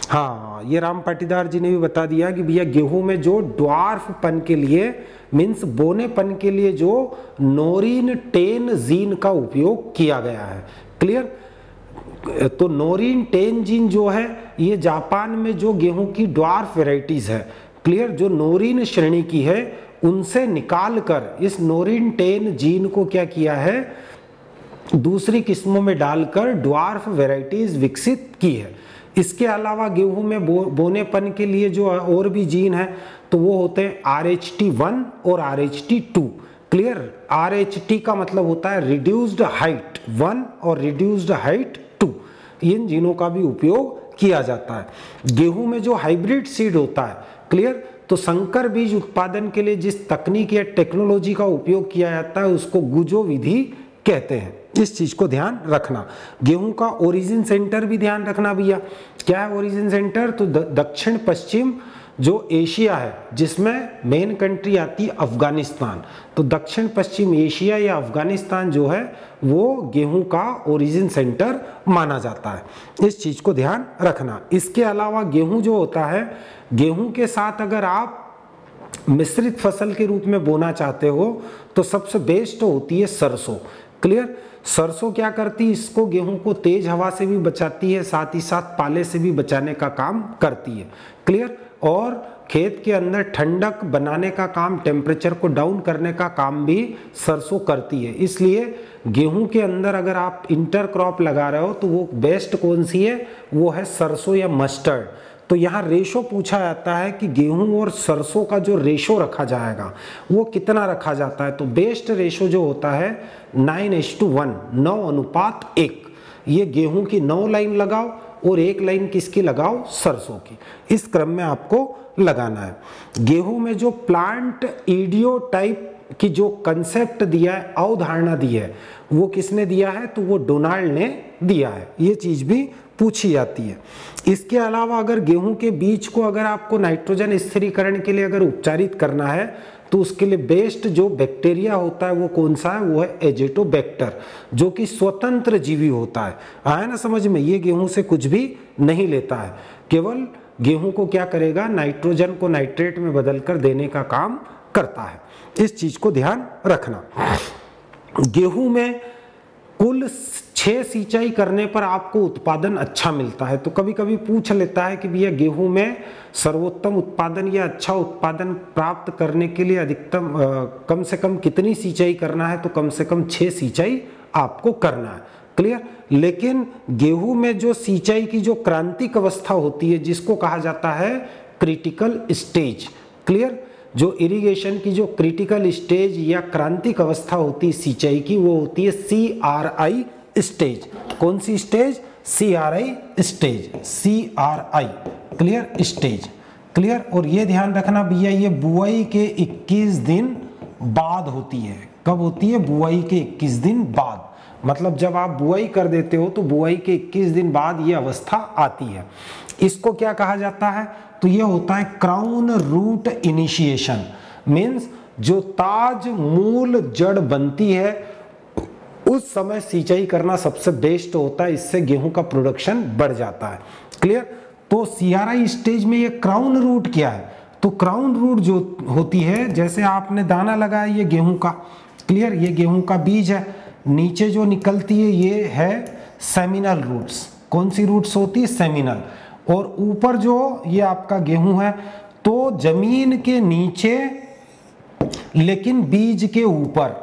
हाँ, ये राम पाटीदार जी ने भी बता दिया कि भैया गेहूं में जो ड्वार्फ पन के लिए मीन्स बोनेपन के लिए जो नोरिन 10 जीन का उपयोग किया गया है, क्लियर। तो नोरिन 10 जीन जो है ये जापान में जो गेहूं की ड्वार्फ वेराइटीज है, क्लियर, जो नोरिन श्रेणी की है उनसे निकाल कर इस नोरिन 10 जीन को क्या किया है, दूसरी किस्मों में डालकर ड्वार्फ वेराइटीज विकसित की है। इसके अलावा गेहूं में बोनेपन के लिए जो और भी जीन है तो वो होते हैं RH1 और RH2, क्लियर। RH का मतलब होता है रिड्यूस्ड हाइट 1 और रिड्यूस्ड हाइट 2, इन जीनों का भी उपयोग किया जाता है। गेहूं में जो हाइब्रिड सीड होता है, क्लियर, तो संकर बीज उत्पादन के लिए जिस तकनीक या टेक्नोलॉजी का उपयोग किया जाता है उसको गुजो विधि कहते हैं। इस चीज को ध्यान रखना। गेहूं का ओरिजिन सेंटर भी ध्यान रखना भैया। क्या है ओरिजिन सेंटर, तो दक्षिण पश्चिम जो एशिया है जिसमें मेन कंट्री आती है अफगानिस्तान, तो दक्षिण पश्चिम एशिया या अफगानिस्तान जो है वो गेहूं का ओरिजिन सेंटर माना जाता है। इस चीज को ध्यान रखना। इसके अलावा गेहूं जो होता है, गेहूं के साथ अगर आप मिश्रित फसल के रूप में बोना चाहते हो तो सबसे बेस्ट होती है सरसों, क्लियर। सरसों क्या करती है, इसको गेहूं को तेज हवा से भी बचाती है, साथ ही साथ पाले से भी बचाने का काम करती है, क्लियर। और खेत के अंदर ठंडक बनाने का काम, टेम्परेचर को डाउन करने का काम भी सरसों करती है। इसलिए गेहूं के अंदर अगर आप इंटर क्रॉप लगा रहे हो तो वो बेस्ट कौन सी है, वो है सरसों या मस्टर्ड। तो यहाँ रेशो पूछा जाता है कि गेहूं और सरसों का जो रेशो रखा जाएगा वो कितना रखा जाता है, तो बेस्ट रेशो जो होता है 9:1, 9:1। ये गेहूं की 9 लाइन लगाओ और 1 लाइन किसकी लगाओ, सरसों की। इस क्रम में आपको लगाना है। गेहूं में जो प्लांट ईडियो टाइप की जो कंसेप्ट दिया है, अवधारणा दी है, वो किसने दिया है, तो वो डोनाल्ड ने दिया है। ये चीज भी पूछी जाती है। इसके अलावा अगर गेहूं के बीज को अगर आपको नाइट्रोजन स्थिरीकरण के लिए अगर उपचारित करना है तो उसके लिए बेस्ट जो बैक्टीरिया होता है वो कौन सा है, वो है एजेटोबैक्टर, जो कि स्वतंत्र जीवी होता है। आया ना समझ में, ये गेहूं से कुछ भी नहीं लेता है, केवल गेहूं को क्या करेगा, नाइट्रोजन को नाइट्रेट में बदलकर देने का काम करता है। इस चीज को ध्यान रखना। गेहूं में कुल 6 सिंचाई करने पर आपको उत्पादन अच्छा मिलता है। तो कभी कभी पूछ लेता है कि भैया गेहूं में सर्वोत्तम उत्पादन या अच्छा उत्पादन प्राप्त करने के लिए अधिकतम कम से कम कितनी सिंचाई करना है, तो कम से कम 6 सिंचाई आपको करना है, क्लियर। लेकिन गेहूं में जो सिंचाई की जो क्रांतिक अवस्था होती है जिसको कहा जाता है क्रिटिकल स्टेज, क्लियर, जो इरिगेशन की जो क्रिटिकल स्टेज या क्रांतिक अवस्था होती है सिंचाई की, वो होती है CRI स्टेज। कौन सी stage, CRI stage, CRI, clear, stage, clear. और ये ध्यान रखना भैया, ये बुआई के 21 दिन बाद होती है। कब होती है, बुआई के 21 दिन बाद, मतलब जब आप बुआई कर देते हो तो बुआई के 21 दिन बाद ये अवस्था आती है। इसको क्या कहा जाता है? तो ये होता है क्राउन रूट इनिशिएशन। मीन्स जो ताज मूल जड़ बनती है उस समय सिंचाई करना सबसे बेस्ट होता है, इससे गेहूं का प्रोडक्शन बढ़ जाता है। क्लियर? तो CRI स्टेज में ये क्राउन रूट क्या है? तो क्राउन रूट जो होती है, जैसे आपने दाना लगाया ये गेहूं का, क्लियर, ये गेहूं का बीज है, नीचे जो निकलती है ये है सेमिनल रूट्स। कौन सी रूट्स होती है? सेमिनल। और ऊपर जो ये आपका गेहूं है तो जमीन के नीचे लेकिन बीज के ऊपर,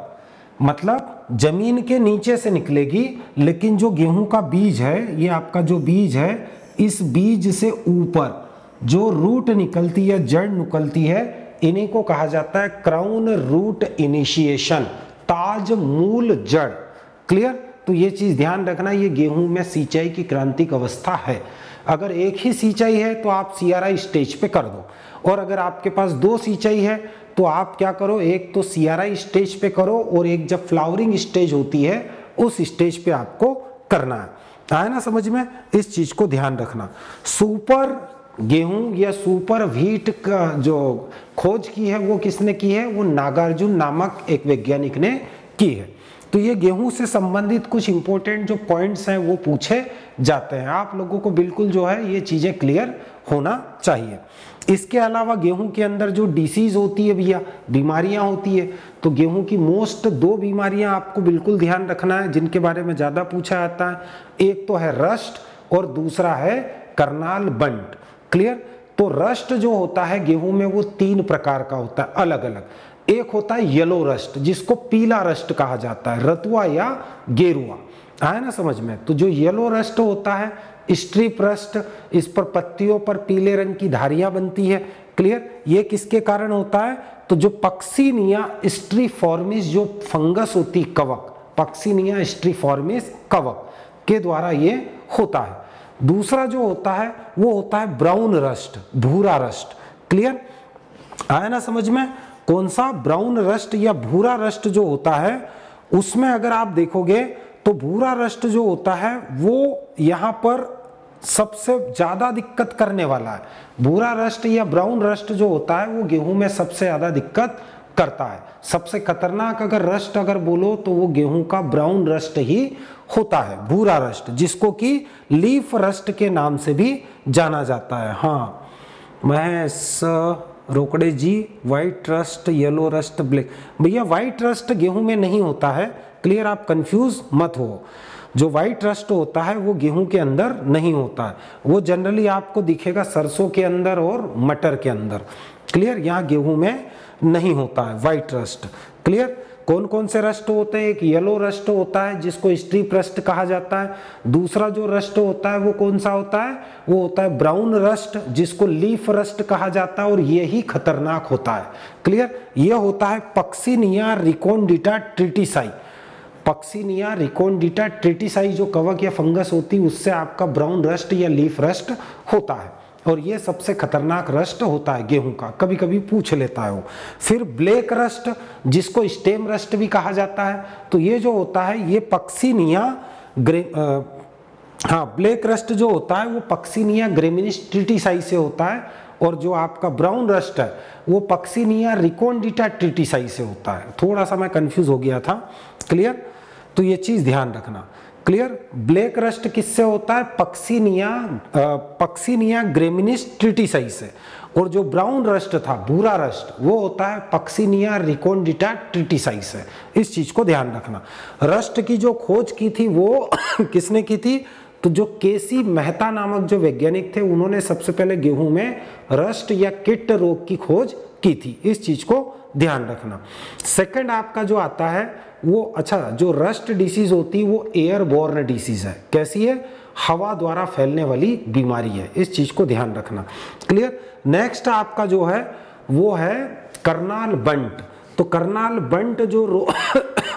मतलब जमीन के नीचे से निकलेगी, लेकिन जो गेहूं का बीज है, ये आपका जो बीज है, इस बीज से ऊपर जो रूट निकलती है, जड़ निकलती है, इन्हीं को कहा जाता है क्राउन रूट इनिशिएशन, ताज मूल जड़। क्लियर? तो ये चीज ध्यान रखना, ये गेहूं में सिंचाई की क्रांतिक अवस्था है। अगर एक ही सिंचाई है तो आप CRI स्टेज पे कर दो, और अगर आपके पास 2 सिंचाई है तो आप क्या करो, एक तो CRI स्टेज पे करो और एक जब फ्लावरिंग स्टेज होती है उस स्टेज पे आपको करना है। आया ना समझ में? इस चीज को ध्यान रखना। सुपर गेहूं या सुपर व्हीट का जो खोज की है वो किसने की है? वो नागार्जुन नामक एक वैज्ञानिक ने की है। तो ये गेहूं से संबंधित कुछ इंपॉर्टेंट जो पॉइंट्स हैं वो पूछे जाते हैं। आप लोगों को बिल्कुल जो है ये चीजें क्लियर होना चाहिए। इसके अलावा गेहूं के अंदर जो डिसीज होती है भैया, बीमारियां होती है, तो गेहूं की मोस्ट 2 बीमारियां आपको बिल्कुल ध्यान रखना है जिनके बारे में ज्यादा पूछा जाता है। एक तो है रस्ट और दूसरा है करनाल बंट। क्लियर? तो रस्ट जो होता है गेहूं में वो 3 प्रकार का होता है अलग अलग। एक होता है येलो रस्ट, जिसको पीला रस्ट कहा जाता है, रतुआ या गेरुआ। आया ना समझ में? तो जो येलो रस्ट होता है, स्ट्रिप रस्ट, इस पर पत्तियों पर पीले रंग की धारियां बनती है। क्लियर? ये किसके कारण होता है? तो जो पक्सिनिया स्ट्रीफॉर्मिस जो फंगस होती, कवक, पक्सिनिया स्ट्रीफॉर्मिस कवक के द्वारा ये होता है। दूसरा जो होता है वो होता है ब्राउन रस्ट, भूरा रस्ट। क्लियर? आया ना समझ में? कौन सा? ब्राउन रस्ट या भूरा रस्ट जो होता है, उसमें अगर आप देखोगे तो भूरा रस्ट जो होता है वो यहां पर सबसे ज्यादा दिक्कत करने वाला है। भूरा रस्ट या ब्राउन रस्ट जो होता है वो गेहूं में सबसे ज्यादा दिक्कत करता है। सबसे खतरनाक अगर रस्ट अगर बोलो तो वो गेहूं का ब्राउन रस्ट ही होता है, भूरा रस्ट, जिसको कि लीफ रस्ट के नाम से भी जाना जाता है। हाँ, Mahesh Rokade ji, white rust, yellow rust, black. भैया व्हाइट रस्ट गेहूं में नहीं होता है। क्लियर? आप कंफ्यूज मत हो। जो व्हाइट रस्ट होता है वो गेहूं के अंदर नहीं होता है, वो जनरली आपको दिखेगा सरसों के अंदर और मटर के अंदर। क्लियर? यहाँ गेहूं में नहीं होता है व्हाइट रस्ट। क्लियर? कौन कौन से रस्ट होते हैं? एक येलो रस्ट होता है जिसको स्ट्रिप रस्ट कहा जाता है। दूसरा जो रस्ट होता है वो कौन सा होता है? वो होता है ब्राउन रस्ट, जिसको लीफ रस्ट कहा जाता है, और यही खतरनाक होता है। क्लियर? ये होता है पक्सिनिया रिकोन्डिटा ट्रिटिसाई। पक्सिनिया रिकोन्डिटा ट्रिटिसाई जो कवक या फंगस होती है उससे आपका ब्राउन रस्ट या लीफ रस्ट होता है, और ये सबसे खतरनाक रस्ट होता है गेहूं का, कभी कभी पूछ लेता है वो। फिर ब्लैक रस्ट, जिसको स्टेम रस्ट भी कहा जाता है, तो ये जो होता है ये पक्सिनिया ब्लैक रस्ट जो होता है वो पक्सिनिया ग्रेमिनिस ट्रिटिसाई से होता है, और जो आपका ब्राउन रस्ट है वो पक्सिनिया रिकोन्डिटा ट्रिटिसाई से होता है। थोड़ा सा मैं कंफ्यूज हो गया था। क्लियर? तो ये चीज ध्यान रखना। क्लियर? ब्लैक रस्ट किससे होता है? पक्सिनिया ग्रेमिनिस ट्रिटिसाई से, और जो ब्राउन रस्ट था, भूरा रस्ट, वो होता है पक्सिनिया रिकोन्डिटा ट्रिटिसाई से। इस चीज को ध्यान रखना। रस्ट की जो खोज की थी वो किसने की थी? तो जो केसी मेहता नामक जो वैज्ञानिक थे, उन्होंने सबसे पहले गेहूं में रस्ट या किट रोग की खोज की थी। इस चीज को ध्यान रखना। सेकंड आपका जो आता है वो, अच्छा, जो रस्ट डिसीज होती है वो एयरबोर्न डिसीज है। कैसी है? हवा द्वारा फैलने वाली बीमारी है। इस चीज को ध्यान रखना। क्लियर? नेक्स्ट आपका जो है वो है करनाल बंट। तो करनाल बंट जो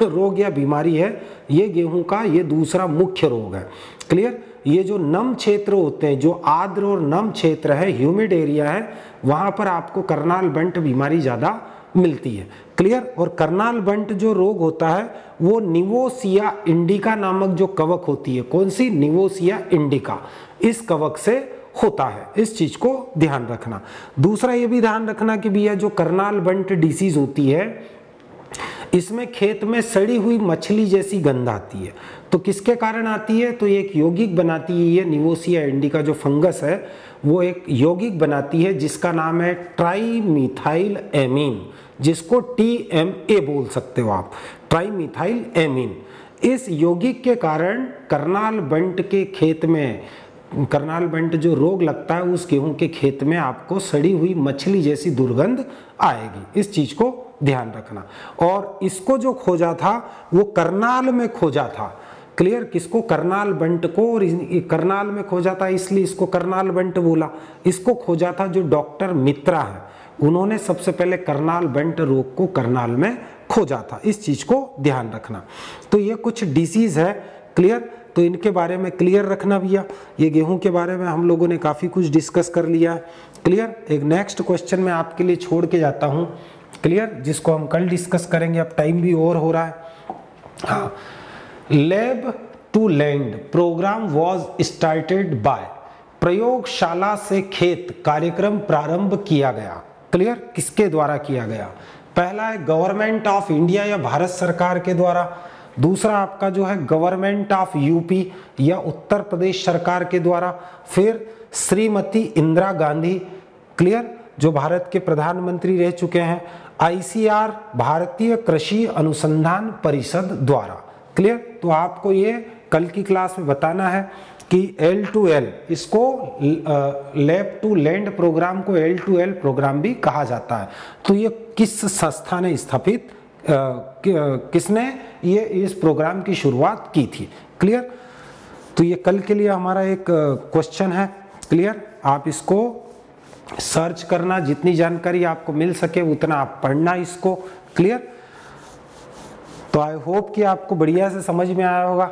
रोग या बीमारी है, ये गेहूं का ये दूसरा मुख्य रोग है। क्लियर? ये जो नम क्षेत्र होते हैं, जो आर्द्र और नम क्षेत्र है, ह्यूमिड एरिया है, वहां पर आपको करनाल बंट बीमारी ज्यादा मिलती है। क्लियर? और करनाल बंट जो रोग होता है वो निवोसिया इंडिका नामक जो कवक होती है, कौन सी? निवोसिया इंडिका, इस कवक से होता है, इस चीज को ध्यान रखना। दूसरा ये भी ध्यान रखना कि भैया जो कर्नाल बंट डिसीज होती है इसमें खेत में सड़ी हुई मछली जैसी गंध आती है। तो किसके कारण आती है? तो ये एक यौगिक बनाती है, ये निवोसिया इंडिका जो फंगस है वो एक यौगिक बनाती है जिसका नाम है ट्राइमीथाइल एमीन, जिसको TMA बोल सकते हो आप, ट्राइमीथाइल एमीन। इस यौगिक के कारण करनाल बंट के खेत में, करनाल बंट जो रोग लगता है उस गेहूं के खेत में आपको सड़ी हुई मछली जैसी दुर्गंध आएगी, इस चीज को ध्यान रखना। और इसको जो खोजा था वो करनाल में खोजा था, क्लियर, किसको? करनाल बंट को, और करनाल में खोजा था इसलिए इसको करनाल बंट बोला। इसको खोजा था जो डॉक्टर मित्रा है, उन्होंने सबसे पहले करनाल बंट रोग को करनाल में खोजा था, इस चीज को ध्यान रखना। तो ये कुछ डिसीज है, क्लियर, तो इनके बारे में क्लियर रखना भैया। ये गेहूं के बारे में हम लोगों ने काफी कुछ डिस्कस कर लिया है, क्लियर। एक नेक्स्ट क्वेश्चन मैं आपके लिए छोड़ के जाता हूं, क्लियर, जिसको हम कल डिस्कस करेंगे, अब टाइम भी और हो रहा है। हाँ, lab to land programme was started by, प्रयोगशाला से खेत कार्यक्रम प्रारंभ किया गया, क्लियर, किसके द्वारा किया गया? पहला है गवर्नमेंट ऑफ इंडिया या भारत सरकार के द्वारा, दूसरा आपका जो है गवर्नमेंट ऑफ यूपी या उत्तर प्रदेश सरकार के द्वारा, फिर श्रीमती इंदिरा गांधी, क्लियर, जो भारत के प्रधानमंत्री रह चुके हैं, ICAR भारतीय कृषि अनुसंधान परिषद द्वारा, क्लियर। तो आपको ये कल की क्लास में बताना है कि L2L, इसको लैब टू लैंड प्रोग्राम को L2L प्रोग्राम भी कहा जाता है। तो ये किस संस्था ने स्थापित, किसने ये इस प्रोग्राम की शुरुआत की थी, क्लियर। तो ये कल के लिए हमारा एक क्वेश्चन है, क्लियर। आप इसको सर्च करना, जितनी जानकारी आपको मिल सके उतना आप पढ़ना इसको, क्लियर। तो आई होप कि आपको बढ़िया से समझ में आया होगा।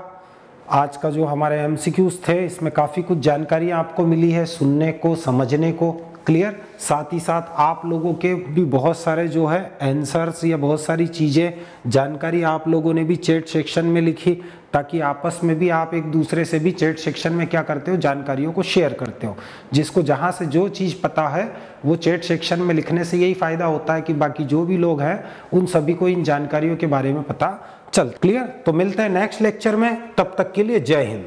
आज का जो हमारे MCQs थे इसमें काफ़ी कुछ जानकारी आपको मिली है सुनने को, समझने को, क्लियर। साथ ही साथ आप लोगों के भी बहुत सारे जो है आंसर्स या बहुत सारी चीज़ें, जानकारी आप लोगों ने भी चैट सेक्शन में लिखी, ताकि आपस में भी आप एक दूसरे से भी चैट सेक्शन में क्या करते हो, जानकारियों को शेयर करते हो। जिसको जहाँ से जो चीज़ पता है वो चैट सेक्शन में लिखने से यही फ़ायदा होता है कि बाकी जो भी लोग हैं उन सभी को इन जानकारियों के बारे में पता चल, क्लियर। तो मिलते हैं नेक्स्ट लेक्चर में, तब तक के लिए जय हिंद।